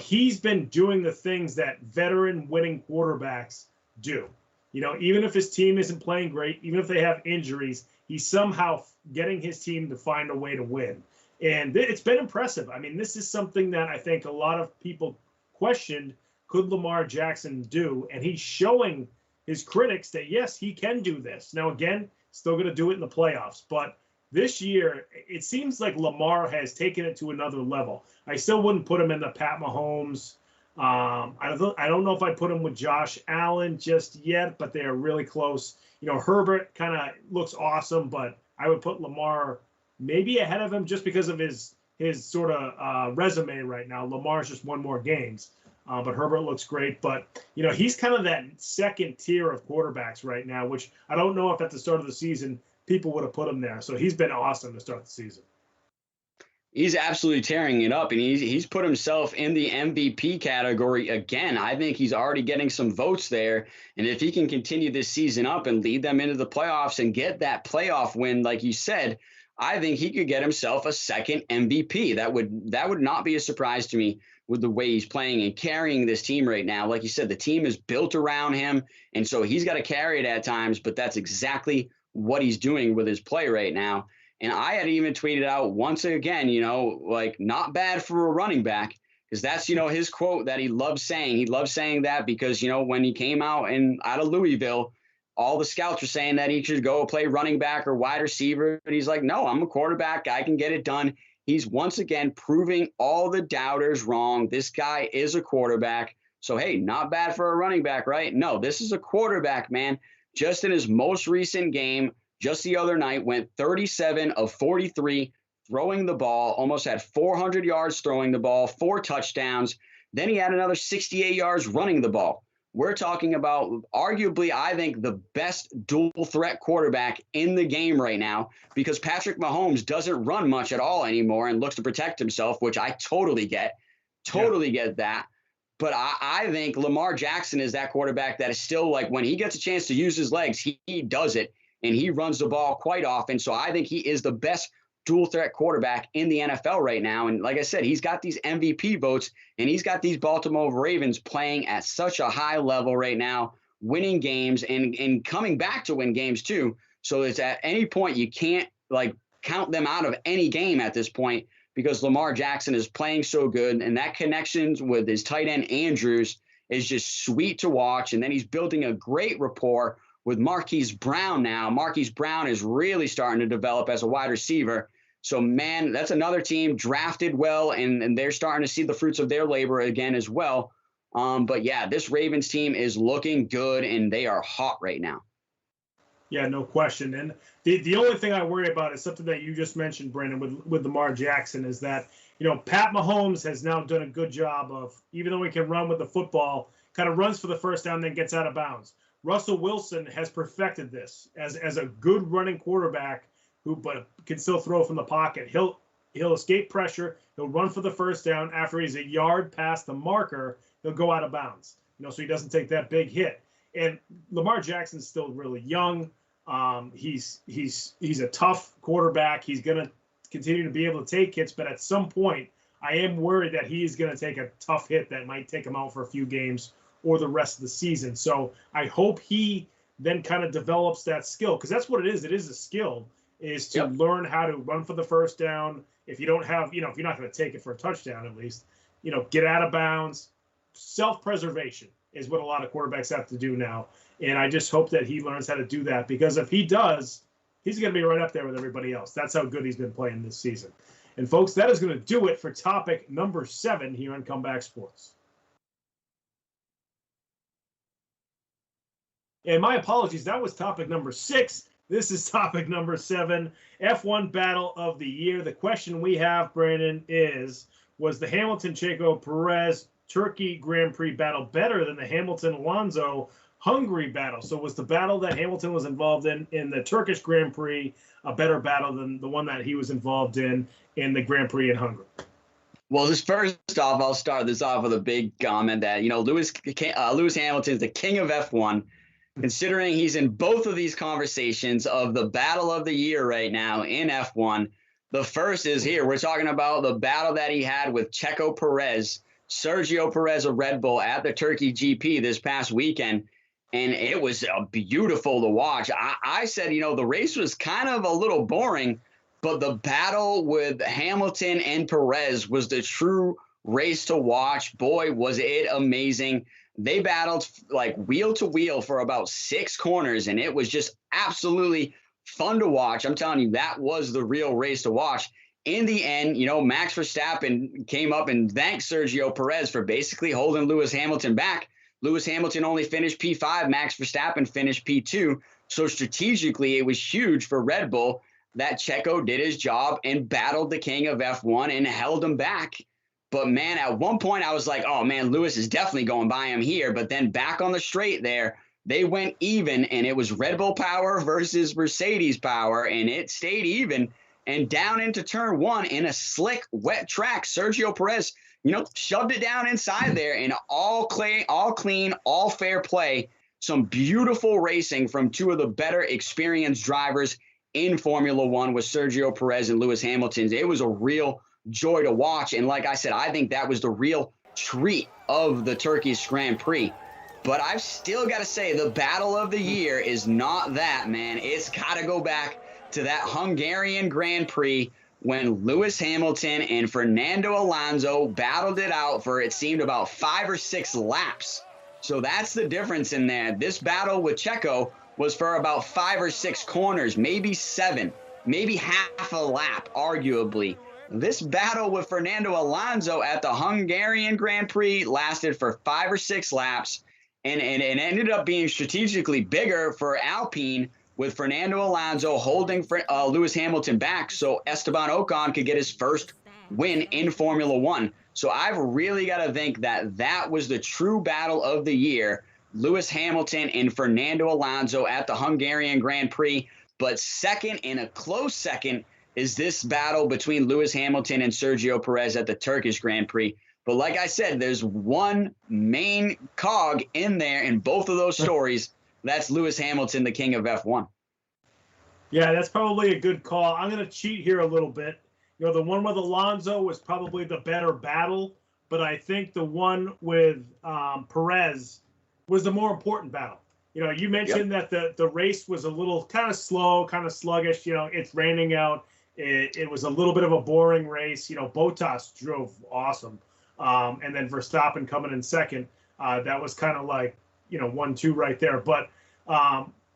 He's been doing the things that veteran winning quarterbacks do. Even if his team isn't playing great, even if they have injuries, he's somehow getting his team to find a way to win. And it's been impressive. I mean, this is something that I think a lot of people questioned, could Lamar Jackson do? And he's showing his critics that, yes, he can do this. Now, again, still going to do it in the playoffs. But this year, it seems like Lamar has taken it to another level. I still wouldn't put him in the Pat Mahomes. I don't know if I'd put him with Josh Allen just yet, but they are really close. Herbert kind of looks awesome, but I would put Lamar maybe ahead of him just because of his sort of resume right now. Lamar's just won more games, but Herbert looks great. But, he's kind of that second tier of quarterbacks right now, which I don't know if at the start of the season people would have put him there. So he's been awesome to start the season. He's absolutely tearing it up, and he's put himself in the MVP category again. I think he's already getting some votes there, and if he can continue this season up and lead them into the playoffs and get that playoff win, like you said, I think he could get himself a second MVP. That would not be a surprise to me with the way he's playing and carrying this team right now. Like you said, the team is built around him, and so he's got to carry it at times, but that's exactly what he's doing with his play right now. And I had even tweeted out once again, not bad for a running back, because that's, his quote that he loves saying. He loves saying that because, when he came out of Louisville, all the scouts were saying that he should go play running back or wide receiver. But he's like, no, I'm a quarterback. I can get it done. He's once again proving all the doubters wrong. This guy is a quarterback. So, hey, not bad for a running back, right? No, this is a quarterback, man. Just in his most recent game, just the other night, went 37 of 43 throwing the ball, almost had 400 yards throwing the ball, 4 touchdowns. Then he had another 68 yards running the ball. We're talking about arguably, I think, the best dual threat quarterback in the game right now, because Patrick Mahomes doesn't run much at all anymore and looks to protect himself, which I totally get. Get that. But I think Lamar Jackson is that quarterback that is still, like, when he gets a chance to use his legs, he does it. And he runs the ball quite often. So I think he is the best dual threat quarterback in the NFL right now. And like I said, he's got these MVP votes, and he's got these Baltimore Ravens playing at such a high level right now, winning games and coming back to win games too. So it's at any point you can't count them out of any game at this point, because Lamar Jackson is playing so good, and that connections with his tight end Andrews is just sweet to watch. And then he's building a great rapport with Marquise Brown now. Marquise Brown is really starting to develop as a wide receiver. So, man, that's another team drafted well, and they're starting to see the fruits of their labor again as well. But, yeah, this Ravens team is looking good, and they are hot right now. Yeah, no question. And the only thing I worry about is something that you just mentioned, Brandon, with Lamar Jackson, is that, Pat Mahomes has now done a good job of, even though he can run with the football, kind of runs for the first down, then gets out of bounds. Russell Wilson has perfected this as a good running quarterback who but can still throw from the pocket. He'll escape pressure. He'll run for the first down. After he's a yard past the marker, he'll go out of bounds. So he doesn't take that big hit. And Lamar Jackson's still really young. He's a tough quarterback. He's going to continue to be able to take hits, but at some point, I am worried that he's going to take a tough hit that might take him out for a few games or the rest of the season. So I hope he then kind of develops that skill, because that's what it is. It is a skill, is to learn how to run for the first down. If you don't have, if you're not going to take it for a touchdown, at least, get out of bounds. Self-preservation is what a lot of quarterbacks have to do now. And I just hope that he learns how to do that, because if he does, he's going to be right up there with everybody else. That's how good he's been playing this season. And folks, that is going to do it for topic number 7 here on Comeback Sports. And my apologies, that was topic number 6. This is topic number 7, F1 Battle of the Year. The question we have, Brandon, was the Hamilton-Checo Perez Turkey Grand Prix battle better than the Hamilton-Alonso Hungary battle? So was the battle that Hamilton was involved in the Turkish Grand Prix a better battle than the one that he was involved in the Grand Prix in Hungary? Well, just first off, I'll start this off with a big comment that, Lewis Hamilton is the king of F1, considering he's in both of these conversations of the battle of the year right now in F1. The first is here. We're talking about the battle that he had with Checo Perez, Sergio Perez of Red Bull at the Turkey GP this past weekend. And it was beautiful to watch. I said, the race was kind of a little boring, but the battle with Hamilton and Perez was the true race to watch. Boy, was it amazing. They battled like wheel to wheel for about 6 corners, and it was just absolutely fun to watch. I'm telling you, that was the real race to watch. In the end, Max Verstappen came up and thanked Sergio Perez for basically holding Lewis Hamilton back. Lewis Hamilton only finished P5. Max Verstappen finished P2. So strategically, it was huge for Red Bull that Checo did his job and battled the king of F1 and held him back. But, man, at one point I was like, oh, man, Lewis is definitely going by him here. But then back on the straight there, they went even, and it was Red Bull power versus Mercedes power, and it stayed even. And down into turn 1 in a slick, wet track, Sergio Perez, shoved it down inside there, and all clean, all fair play. Some beautiful racing from 2 of the better experienced drivers in Formula One with Sergio Perez and Lewis Hamilton. It was a real joy to watch. And like I said, I think that was the real treat of the Turkish Grand Prix. But I've still got to say the battle of the year is not that, man. It's got to go back to that Hungarian Grand Prix when Lewis Hamilton and Fernando Alonso battled it out for, it seemed, about 5 or 6 laps. So that's the difference in there. This battle with Checo was for about 5 or 6 corners, maybe 7, maybe half a lap, arguably. This battle with Fernando Alonso at the Hungarian Grand Prix lasted for 5 or 6 laps, and it ended up being strategically bigger for Alpine, with Fernando Alonso holding Lewis Hamilton back so Esteban Ocon could get his first win in Formula One. So I've really got to think that that was the true battle of the year, Lewis Hamilton and Fernando Alonso at the Hungarian Grand Prix. But second, in a close second, is this battle between Lewis Hamilton and Sergio Perez at the Turkish Grand Prix. But like I said, there's one main cog in there in both of those stories. That's Lewis Hamilton, the king of F1. Yeah, that's probably a good call. I'm going to cheat here a little bit. The one with Alonso was probably the better battle, but I think the one with Perez was the more important battle. You mentioned that the race was a little kind of slow, kind of sluggish. It's raining out. It was a little bit of a boring race. Bottas drove awesome. And then Verstappen coming in second. That was kind of like, 1-2 right there. But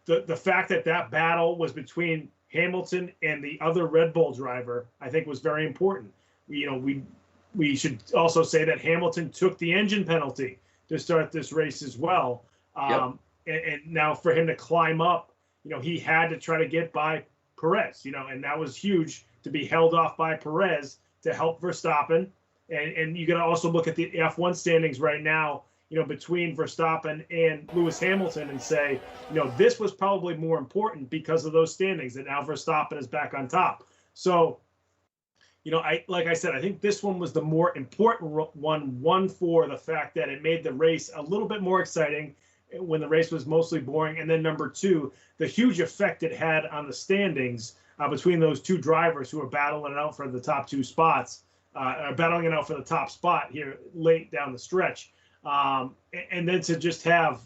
the fact that battle was between Hamilton and the other Red Bull driver, I think was very important. We should also say that Hamilton took the engine penalty to start this race as well. And now for him to climb up, he had to try to get by Perez, and that was huge to be held off by Perez to help Verstappen. And you got to also look at the F1 standings right now. between Verstappen and Lewis Hamilton and say, this was probably more important because of those standings, and now Verstappen is back on top. So, like I said, I think this one was the more important one for the fact that it made the race a little bit more exciting when the race was mostly boring. And then number two, the huge effect it had on the standings between those two drivers who are battling it out for the top two spots, battling it out for the top spot here late down the stretch. And then to just have,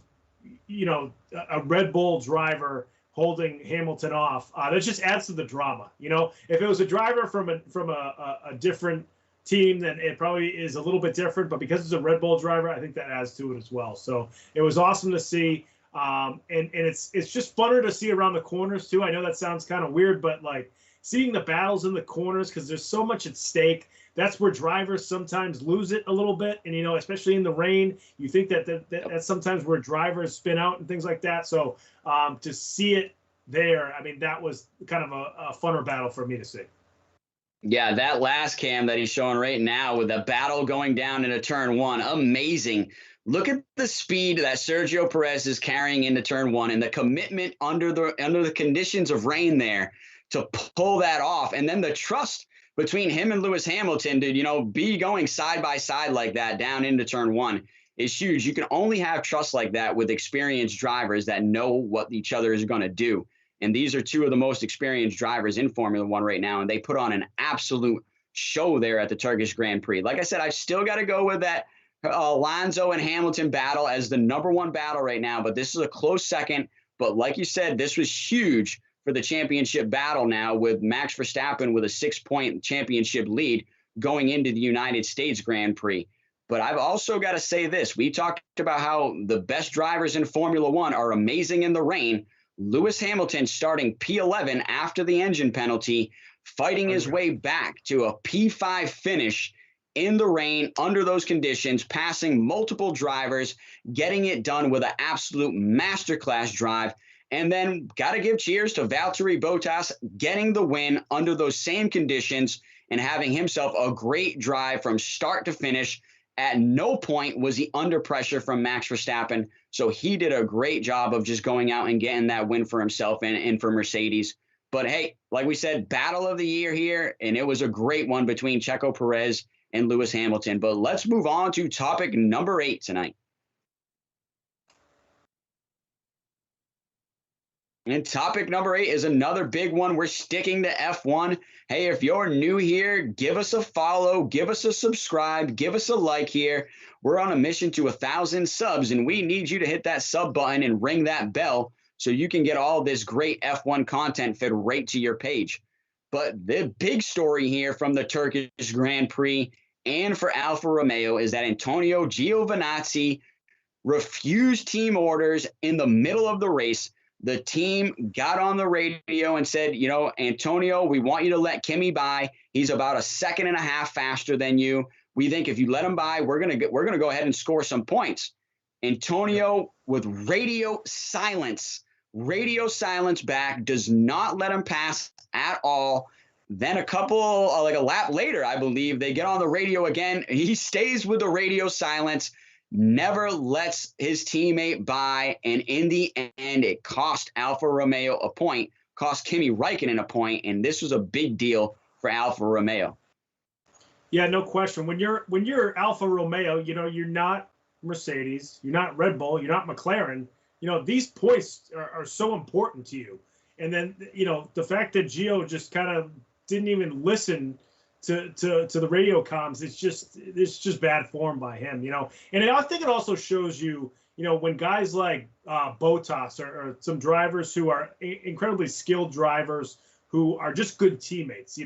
a Red Bull driver holding Hamilton off, that just adds to the drama. If it was a driver from a different team, then it probably is a little bit different. But because it's a Red Bull driver, I think that adds to it as well. So it was awesome to see, and it's just funner to see around the corners too. I know that sounds kind of weird, but like seeing the battles in the corners, because there's so much at stake. That's where drivers sometimes lose it a little bit, and especially in the rain, you think that's sometimes where drivers spin out and things like that. So to see it there, I mean, that was kind of a funner battle for me to see. Yeah, that last cam that he's showing right now with the battle going down into turn one, amazing. Look at the speed that Sergio Perez is carrying into turn one and the commitment under the conditions of rain there to pull that off, and then the trust between him and Lewis Hamilton to, be going side by side like that down into turn one is huge. You can only have trust like that with experienced drivers that know what each other is going to do. And these are two of the most experienced drivers in Formula One right now, and they put on an absolute show there at the Turkish Grand Prix. Like I said, I've still got to go with that Alonso and Hamilton battle as the number one battle right now, but this is a close second. But like you said, this was huge for the championship battle now, with Max Verstappen with a 6-point championship lead going into the United States Grand Prix. But I've also got to say this. We talked about how the best drivers in Formula One are amazing in the rain. Lewis Hamilton starting P11 after the engine penalty, fighting his way back to a P5 finish in the rain under those conditions, passing multiple drivers, getting it done with an absolute masterclass drive. And then got to give cheers to Valtteri Bottas getting the win under those same conditions and having himself a great drive from start to finish. At no point was he under pressure from Max Verstappen. So he did a great job of just going out and getting that win for himself and for Mercedes. But hey, like we said, battle of the year here, and it was a great one between Checo Perez and Lewis Hamilton. But let's move on to topic number 8 tonight. And topic number 8 is another big one. We're sticking to F1. Hey, if you're new here, give us a follow, give us a subscribe, give us a like here. We're on a mission to 1,000 subs, and we need you to hit that sub button and ring that bell so you can get all this great F1 content fed right to your page. But the big story here from the Turkish Grand Prix and for Alfa Romeo is that Antonio Giovannazi refused team orders in the middle of the race. The team got on the radio and said, Antonio, we want you to let Kimi by. He's about a second and a half faster than you. We think if you let him by, we're gonna go ahead and score some points. Antonio, with radio silence back, does not let him pass at all. Then a lap later, I believe, they get on the radio again. He stays with the radio silence, never lets his teammate by, and in the end, it cost Alfa Romeo a point, cost Kimi Raikkonen a point, and this was a big deal for Alfa Romeo. Yeah, no question. When you're Alfa Romeo, you're not Mercedes, you're not Red Bull, you're not McLaren. These points are so important to you. And then, the fact that Gio just kind of didn't even listen to the radio comms, it's just bad form by him, And I think it also shows you, when guys like Bottas or some drivers who are incredibly skilled drivers who are just good teammates.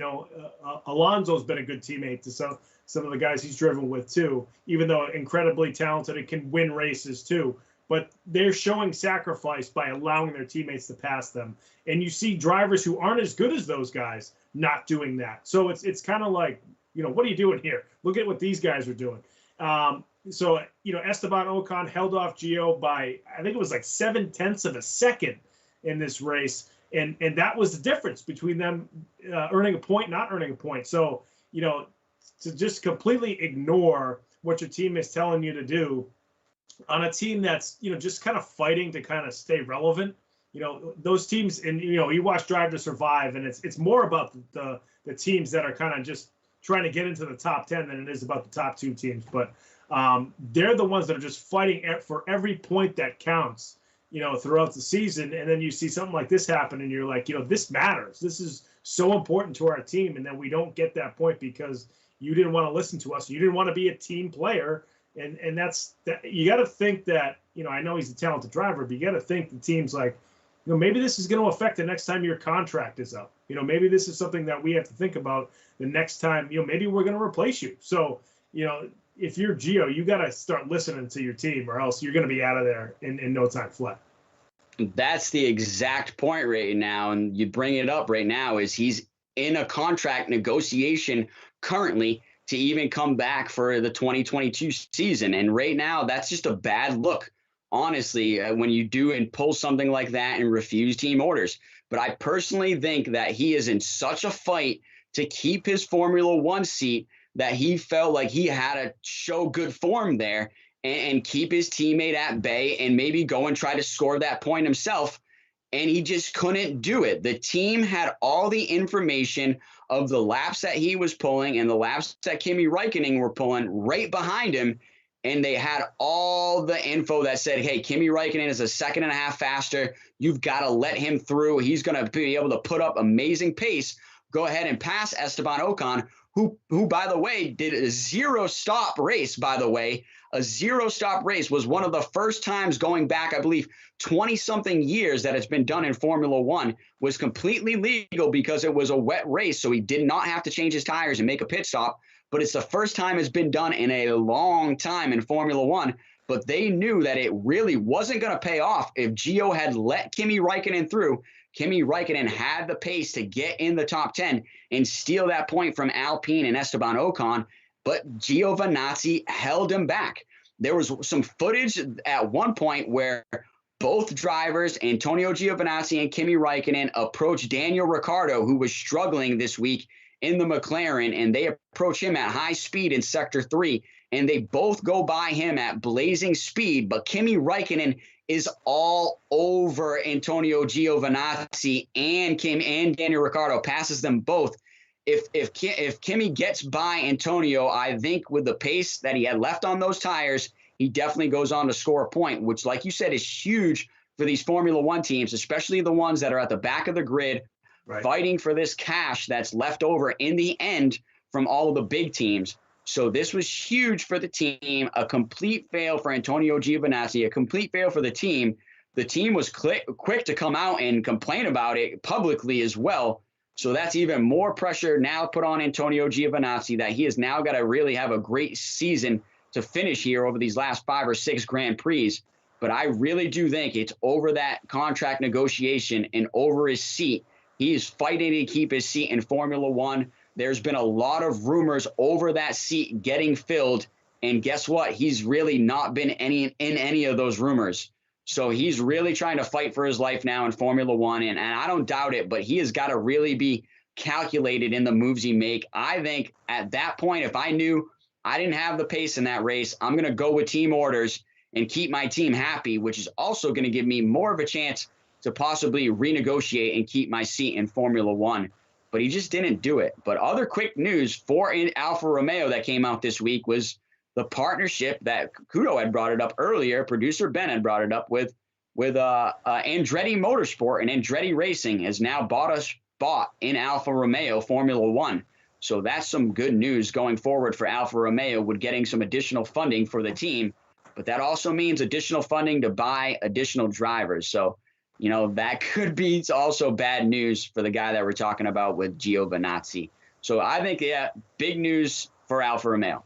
Alonso's been a good teammate to some of the guys he's driven with too, even though incredibly talented and can win races too. But they're showing sacrifice by allowing their teammates to pass them. And you see drivers who aren't as good as those guys not doing that. So it's kind of like, what are you doing here? Look at what these guys are doing. So Esteban Ocon held off Gio by, I think it was like 0.7 of a second in this race. And that was the difference between them earning a point, not earning a point. So, to just completely ignore what your team is telling you to do on a team that's, just kind of fighting to kind of stay relevant. Those teams, and you watch Drive to Survive, and it's more about the teams that are kind of just trying to get into the top 10 than it is about the top 2 teams. But they're the ones that are just fighting for every point that counts, throughout the season. And then you see something like this happen, and you're like, this matters. This is so important to our team, and then we don't get that point because you didn't want to listen to us. You didn't want to be a team player. And that's that. You got to think that, I know he's a talented driver, but you got to think the team's like, maybe this is going to affect the next time your contract is up. Maybe this is something that we have to think about the next time, maybe we're going to replace you. So, if you're Gio, you got to start listening to your team, or else you're going to be out of there in no time flat. That's the exact point right now. And you bring it up right now is he's in a contract negotiation currently to even come back for the 2022 season. And right now, that's just a bad look, honestly, when you do and pull something like that and refuse team orders. But I personally think that he is in such a fight to keep his Formula One seat that he felt like he had to show good form there and keep his teammate at bay and maybe go and try to score that point himself. And he just couldn't do it. The team had all the information of the laps that he was pulling and the laps that Kimi Raikkonen were pulling right behind him. And they had all the info that said, hey, Kimi Raikkonen is a second and a half faster. You've got to let him through. He's going to be able to put up amazing pace. Go ahead and pass Esteban Ocon, who, by the way, did a zero-stop race, by the way. A zero-stop race was one of the first times going back, I believe, 20-something years that it's been done in Formula One, was completely legal because it was a wet race, so he did not have to change his tires and make a pit stop. But it's the first time it's been done in a long time in Formula One. But they knew that it really wasn't going to pay off if Gio had let Kimi Raikkonen through. Kimi Raikkonen had the pace to get in the top 10 and steal that point from Alpine and Esteban Ocon, but Giovannazi held him back. There was some footage at one point where both drivers, Antonio Giovannazi and Kimi Raikkonen, approached Daniel Ricciardo, who was struggling this week in the McLaren, and they approach him at high speed in Sector 3, and they both go by him at blazing speed, but Kimi Raikkonen is all over Antonio Giovanazzi and Daniel Ricciardo, passes them both. If Kimi gets by Antonio, I think with the pace that he had left on those tires, he definitely goes on to score a point, which, like you said, is huge for these Formula One teams, especially the ones that are at the back of the grid, right, fighting for this cash that's left over in the end from all of the big teams. So this was huge for the team, a complete fail for Antonio Giovanazzi, a complete fail for the team. The team was quick to come out and complain about it publicly as well. So that's even more pressure now put on Antonio Giovanazzi, that he has now got to really have a great season to finish here over these last 5 or 6 Grand Prix. But I really do think it's over that contract negotiation and over his seat. He is fighting to keep his seat in Formula One. There's been a lot of rumors over that seat getting filled. And guess what? He's really not been in any of those rumors. So he's really trying to fight for his life now in Formula One. And I don't doubt it, but he has got to really be calculated in the moves he make. I think at that point, if I knew I didn't have the pace in that race, I'm going to go with team orders and keep my team happy, which is also going to give me more of a chance to possibly renegotiate and keep my seat in Formula One. But he just didn't do it. But other quick news for Alfa Romeo that came out this week was the partnership that Kudo had brought it up earlier. Producer Ben had brought it up with Andretti Motorsport, and Andretti Racing has now bought in Alfa Romeo Formula One. So that's some good news going forward for Alfa Romeo with getting some additional funding for the team. But that also means additional funding to buy additional drivers. So, you know, that could be also bad news for the guy that we're talking about with Giovanazzi. So I think, yeah, big news for Alfa Romeo.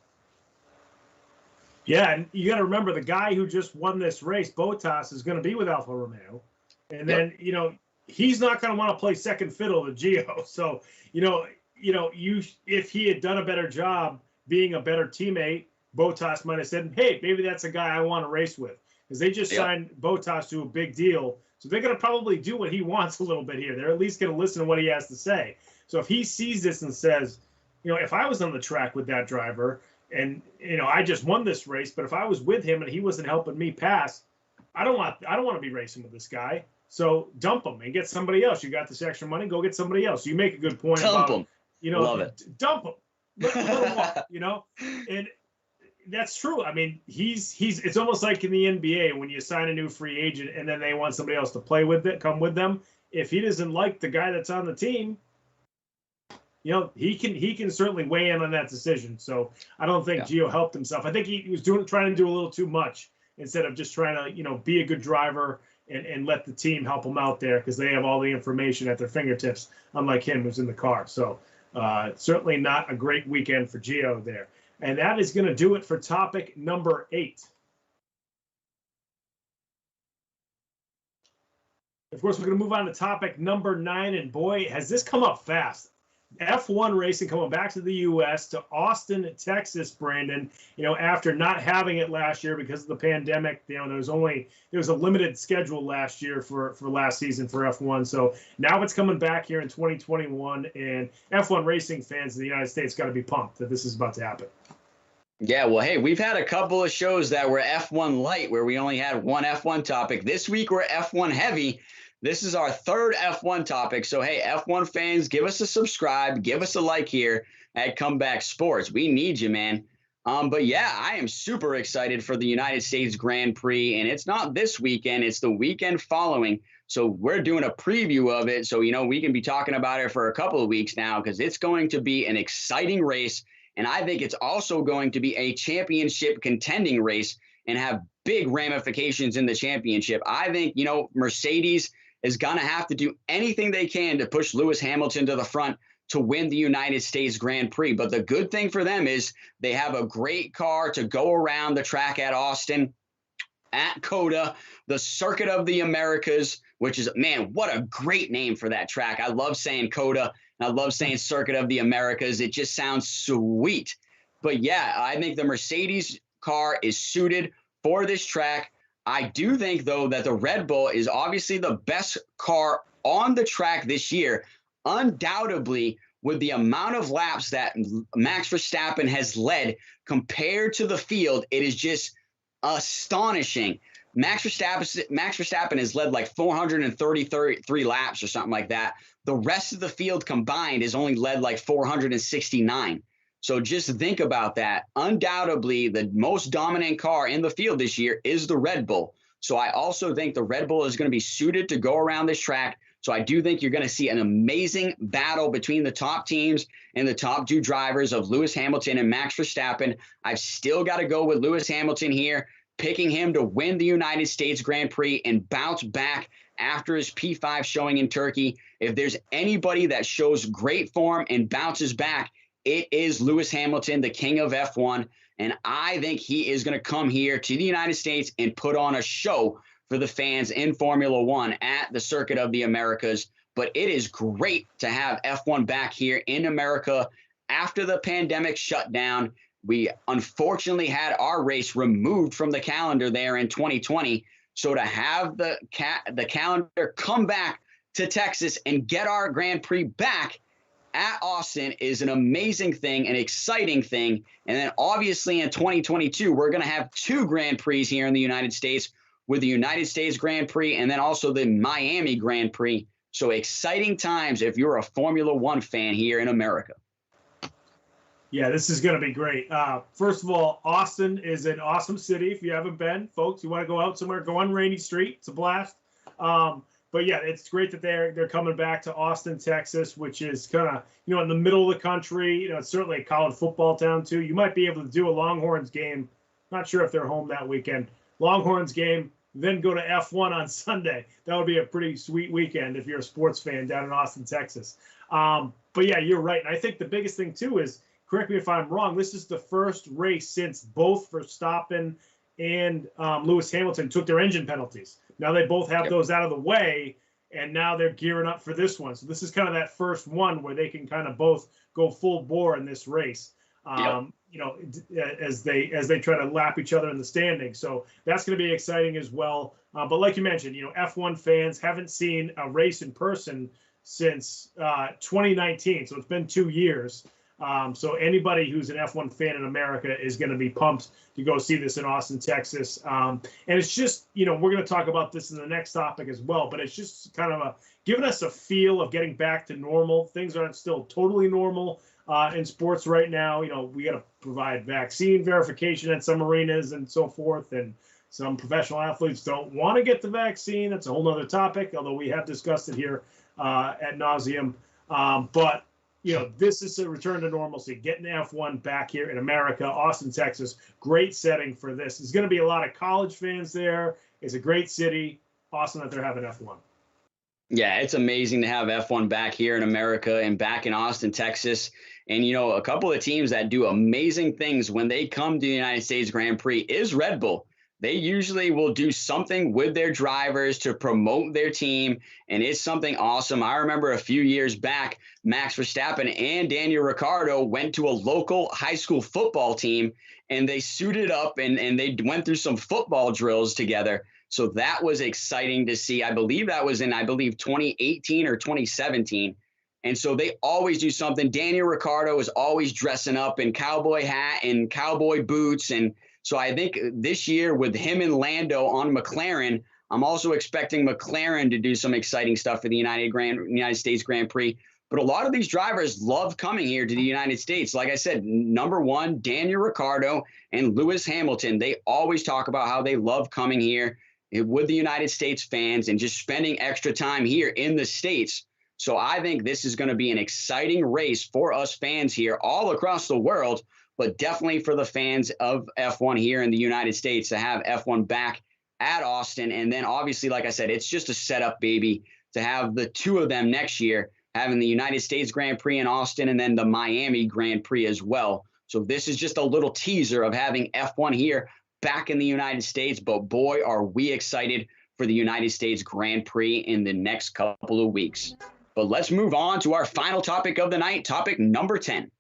Yeah, and you got to remember the guy who just won this race, Bottas, is going to be with Alfa Romeo. And then, you know, he's not going to want to play second fiddle to Gio. So, if he had done a better job being a better teammate, Bottas might have said, hey, maybe that's a guy I want to race with. Because they just signed Bottas to a big deal. So they're going to probably do what he wants a little bit here. They're at least going to listen to what he has to say. So if he sees this and says, you know, if I was on the track with that driver, and I just won this race, but if I was with him and he wasn't helping me pass, I don't want to be racing with this guy. So dump him and get somebody else. You got this extra money, go get somebody else. You make a good point Dump about him. Love it. Dump him. Let him walk, and that's true. I mean, it's almost like in the NBA when you sign a new free agent and then they want somebody else to play with it, come with them. If he doesn't like the guy that's on the team, he can certainly weigh in on that decision. So I don't think Gio helped himself. I think he was trying to do a little too much instead of just trying to be a good driver and let the team help him out there because they have all the information at their fingertips, unlike him who's in the car. So certainly not a great weekend for Gio there. And that is going to do it for topic number 8. Of course, we're going to move on to topic number 9. And boy, has this come up fast. F1 racing coming back to the U.S. to Austin, Texas, Brandon, after not having it last year because of the pandemic. There was a limited schedule last year for last season for F1. So now it's coming back here in 2021, and F1 racing fans in the United States got to be pumped that this is about to happen. Yeah, well, hey, we've had a couple of shows that were F1 light where we only had one F1 topic. This week we're F1 heavy. This is our third F1 topic. So, hey, F1 fans, give us a subscribe. Give us a like here at Comeback Sports. We need you, man. But, yeah, I am super excited for the United States Grand Prix. And it's not this weekend. It's the weekend following. So we're doing a preview of it. So, we can be talking about it for a couple of weeks now because it's going to be an exciting race. And I think it's also going to be a championship contending race and have big ramifications in the championship. I think, Mercedes is going to have to do anything they can to push Lewis Hamilton to the front to win the United States Grand Prix. But the good thing for them is they have a great car to go around the track at Austin, at COTA, the Circuit of the Americas, which is, man, what a great name for that track. I love saying COTA. I love saying Circuit of the Americas. It just sounds sweet. But, yeah, I think the Mercedes car is suited for this track. I do think, though, that the Red Bull is obviously the best car on the track this year, undoubtedly with the amount of laps that Max Verstappen has led compared to the field. It is just astonishing. Max Verstappen has led like 433 laps or something like that. The rest of the field combined has only led like 469. So just think about that. Undoubtedly, the most dominant car in the field this year is the Red Bull. So I also think the Red Bull is going to be suited to go around this track. So I do think you're going to see an amazing battle between the top teams and the top two drivers of Lewis Hamilton and Max Verstappen. I've still got to go with Lewis Hamilton here, picking him to win the United States Grand Prix and bounce back after his P5 showing in Turkey. If there's anybody that shows great form and bounces back, it is Lewis Hamilton, the king of F1, and I think he is going to come here to the United States and put on a show for the fans in Formula One at the Circuit of the Americas. But it is great to have F1 back here in America after the pandemic shutdown. We unfortunately had our race removed from the calendar there in 2020. So to have the calendar come back to Texas and get our Grand Prix back at Austin is an amazing thing, an exciting thing. And then obviously in 2022, we're going to have 2 Grand Prix here in the United States with the United States Grand Prix and then also the Miami Grand Prix. So exciting times if you're a Formula One fan here in America. Yeah, this is going to be great. First of all, Austin is an awesome city. If you haven't been, folks, you want to go out somewhere, go on Rainy Street. It's a blast. But yeah, it's great that they're coming back to Austin, Texas, which is kind of, in the middle of the country. It's certainly a college football town too. You might be able to do a Longhorns game. Not sure if they're home that weekend. Longhorns game, then go to F1 on Sunday. That would be a pretty sweet weekend if you're a sports fan down in Austin, Texas. But yeah, you're right. And I think the biggest thing too is, correct me if I'm wrong, this is the first race since both Verstappen and Lewis Hamilton took their engine penalties. Now they both have those out of the way, and now they're gearing up for this one. So this is kind of that first one where they can kind of both go full bore in this race, as they try to lap each other in the standings. So that's going to be exciting as well. But like you mentioned, F1 fans haven't seen a race in person since 2019. So it's been 2 years. So anybody who's an F1 fan in America is going to be pumped to go see this in Austin, Texas. And it's just, we're going to talk about this in the next topic as well, but it's just kind of giving us a feel of getting back to normal. Things aren't still totally normal in sports right now. We got to provide vaccine verification at some arenas and so forth. And some professional athletes don't want to get the vaccine. That's a whole nother topic, although we have discussed it here ad nauseum. But this is a return to normalcy, getting F1 back here in America, Austin, Texas. Great setting for this. There's going to be a lot of college fans there. It's a great city. Awesome that they're having F1. Yeah, it's amazing to have F1 back here in America and back in Austin, Texas. And, a couple of teams that do amazing things when they come to the United States Grand Prix is Red Bull. They usually will do something with their drivers to promote their team, and it's something awesome. I remember a few years back, Max Verstappen and Daniel Ricciardo went to a local high school football team, and they suited up and they went through some football drills together. So that was exciting to see. I believe that was in 2018 or 2017. And so they always do something. Daniel Ricciardo is always dressing up in cowboy hat and cowboy boots. And so I think this year with him and Lando on McLaren, I'm also expecting McLaren to do some exciting stuff for the United States Grand Prix. But a lot of these drivers love coming here to the United States. Like I said, number one, Daniel Ricciardo and Lewis Hamilton, they always talk about how they love coming here with the United States fans and just spending extra time here in the States. So I think this is going to be an exciting race for us fans here all across the world, but definitely for the fans of F1 here in the United States to have F1 back at Austin. And then obviously, like I said, it's just a setup, baby, to have the two of them next year, having the United States Grand Prix in Austin and then the Miami Grand Prix as well. So this is just a little teaser of having F1 here back in the United States. But boy, are we excited for the United States Grand Prix in the next couple of weeks. But let's move on to our final topic of the night, topic number 10.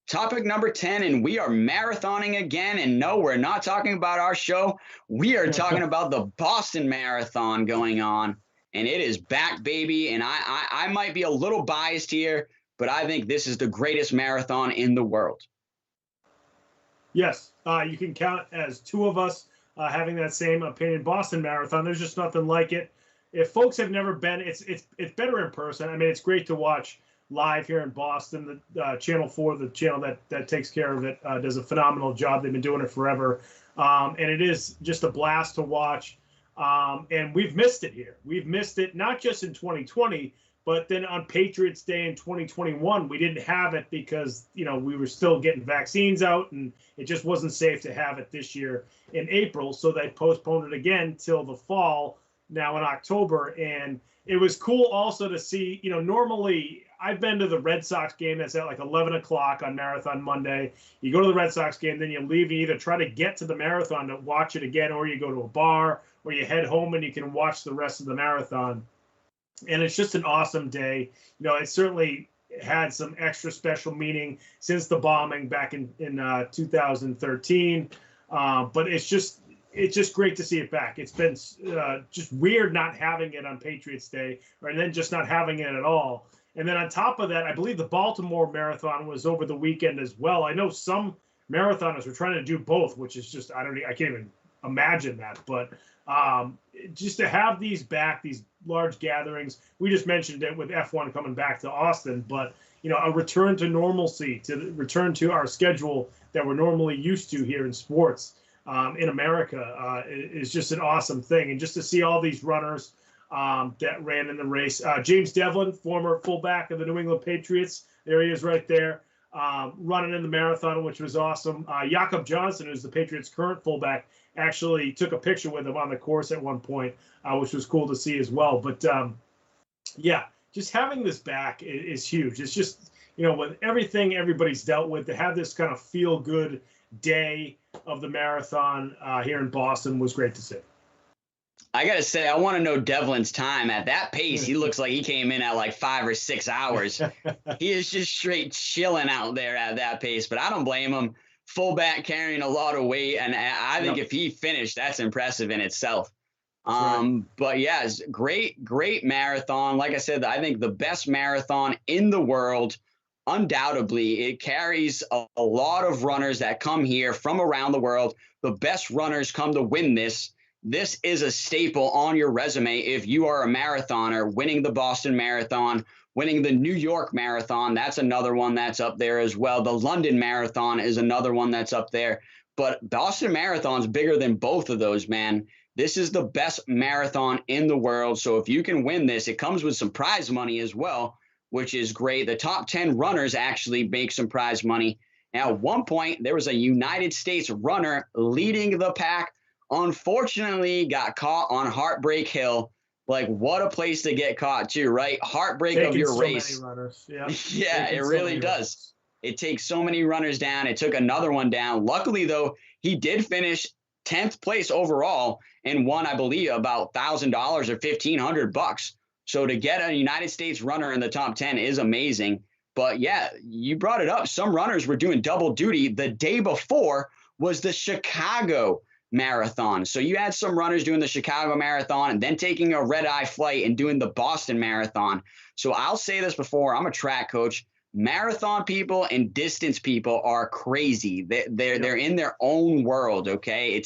Topic number 10, and we are marathoning again. And no, we're not talking about our show. We are talking about the Boston Marathon going on, and it is back, baby. And I might be a little biased here, but I think this is the greatest marathon in the world. Yes, you can count as two of us having that same opinion. Boston Marathon, there's just nothing like it. If folks have never been, it's better in person. I mean, it's great to watch live here in Boston. The Channel 4, the channel that takes care of it, does a phenomenal job. They've been doing it forever. And it is just a blast to watch. And we've missed it here. We've missed it not just in 2020, but then on Patriots Day in 2021, we didn't have it because, we were still getting vaccines out and it just wasn't safe to have it this year in April. So they postponed it again till the fall, now in October. And it was cool also to see, normally I've been to the Red Sox game that's at like 11 o'clock on Marathon Monday. You go to the Red Sox game, then you leave, you either try to get to the marathon to watch it again, or you go to a bar, or you head home and you can watch the rest of the marathon. And it's just an awesome day. It certainly had some extra special meaning since the bombing back in 2013. But it's just great to see it back. It's been just weird not having it on Patriots Day, and then just not having it at all. And then on top of that, I believe the Baltimore Marathon was over the weekend as well. I know some marathoners were trying to do both, which is just, I can't even imagine that. But just to have these back, these large gatherings, we just mentioned it with F1 coming back to Austin, but a return to normalcy, to return to our schedule that we're normally used to here in sports in America is just an awesome thing. And just to see all these runners that ran in the race. James Devlin, former fullback of the New England Patriots, there he is right there, running in the marathon, which was awesome. Jakob Johnson, who's the Patriots' current fullback, actually took a picture with him on the course at one point, which was cool to see as well. But yeah, just having this back is huge. It's just, with everything everybody's dealt with, to have this kind of feel-good day of the marathon here in Boston was great to see. I got to say, I want to know Devlin's time. At that pace, he looks like he came in at like 5 or 6 hours. He is just straight chilling out there at that pace, but I don't blame him. Fullback carrying a lot of weight, and I think if he finished, that's impressive in itself. But yeah, it's great marathon. Like I said, I think the best marathon in the world. Undoubtedly, it carries a lot of runners that come here from around the world. The best runners come to win this. This is a staple on your resume if you are a marathoner. Winning the Boston Marathon, winning the New York Marathon, that's another one that's up there as well. The London Marathon is another one that's up there. But Boston Marathon's bigger than both of those, man. This is the best marathon in the world. So if you can win this, it comes with some prize money as well, which is great. The top 10 runners actually make some prize money. Now, at one point, there was a United States runner leading the pack. Unfortunately, got caught on Heartbreak Hill. Like, what a place to get caught, too, right? Heartbreak of your race. Many runners. Yeah, yeah, it really does. It takes so many runners down. It took another one down. Luckily, though, he did finish 10th place overall and won, I believe, about $1,000 or $1,500. So to get a United States runner in the top 10 is amazing. But yeah, you brought it up. Some runners were doing double duty. The day before was the Chicago Marathon. So you had some runners doing the Chicago Marathon and then taking a red-eye flight and doing the Boston Marathon. So I'll say this before, I'm a track coach. Marathon people and distance people are crazy. They're in their own world, okay?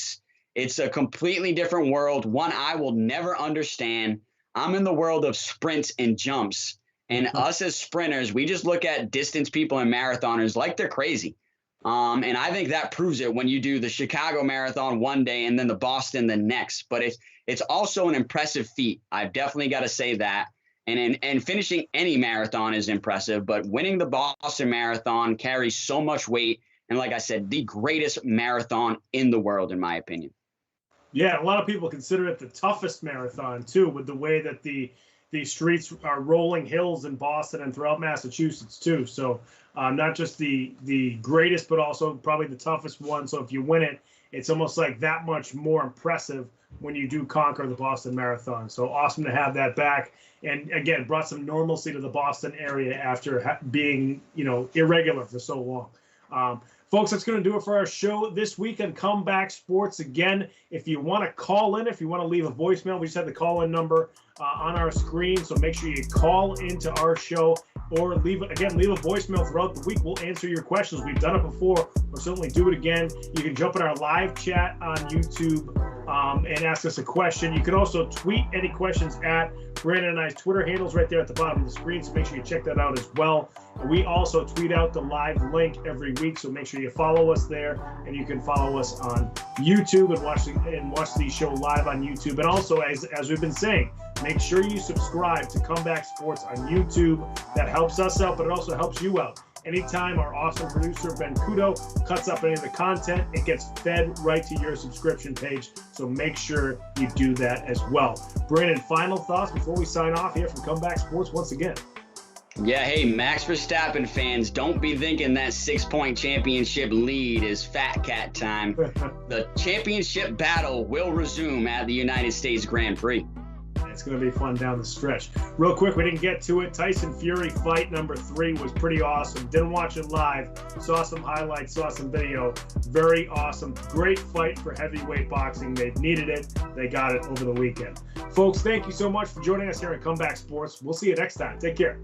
It's a completely different world, one I will never understand. I'm in the world of sprints and jumps, and us as sprinters, we just look at distance people and marathoners like they're crazy. And I think that proves it when you do the Chicago Marathon one day and then the Boston the next. But it's also an impressive feat. I've definitely got to say that. And finishing any marathon is impressive, but winning the Boston Marathon carries so much weight. And like I said, the greatest marathon in the world, in my opinion. Yeah, a lot of people consider it the toughest marathon, too, with the way that the streets are rolling hills in Boston and throughout Massachusetts, too. So not just the greatest, but also probably the toughest one. So if you win it, it's almost like that much more impressive when you do conquer the Boston Marathon. So awesome to have that back. And again, brought some normalcy to the Boston area after being, irregular for so long. Folks, that's going to do it for our show this week on Comeback Sports. Again, if you want to call in, if you want to leave a voicemail, we just have the call-in number on our screen. So make sure you call into our show or leave a voicemail throughout the week. We'll answer your questions. We've done it before. We'll certainly do it again. You can jump in our live chat on YouTube and ask us a question. You can also tweet any questions at Brandon and I's Twitter handles right there at the bottom of the screen, so make sure you check that out as well. And we also tweet out the live link every week, so make sure you follow us there, and you can follow us on YouTube and watch the show live on YouTube. And also, as we've been saying, make sure you subscribe to Comeback Sports on YouTube. That helps us out, but it also helps you out. Anytime our awesome producer, Ben Kudo, cuts up any of the content, it gets fed right to your subscription page. So make sure you do that as well. Brandon, final thoughts before we sign off here from Comeback Sports once again. Yeah, hey, Max Verstappen fans, don't be thinking that 6-point championship lead is fat cat time. The championship battle will resume at the United States Grand Prix. It's going to be fun down the stretch. Real quick, we didn't get to it. Tyson Fury fight number 3 was pretty awesome. Didn't watch it live. Saw some highlights, saw some video. Very awesome. Great fight for heavyweight boxing. They needed it. They got it over the weekend. Folks, thank you so much for joining us here at Comeback Sports. We'll see you next time. Take care.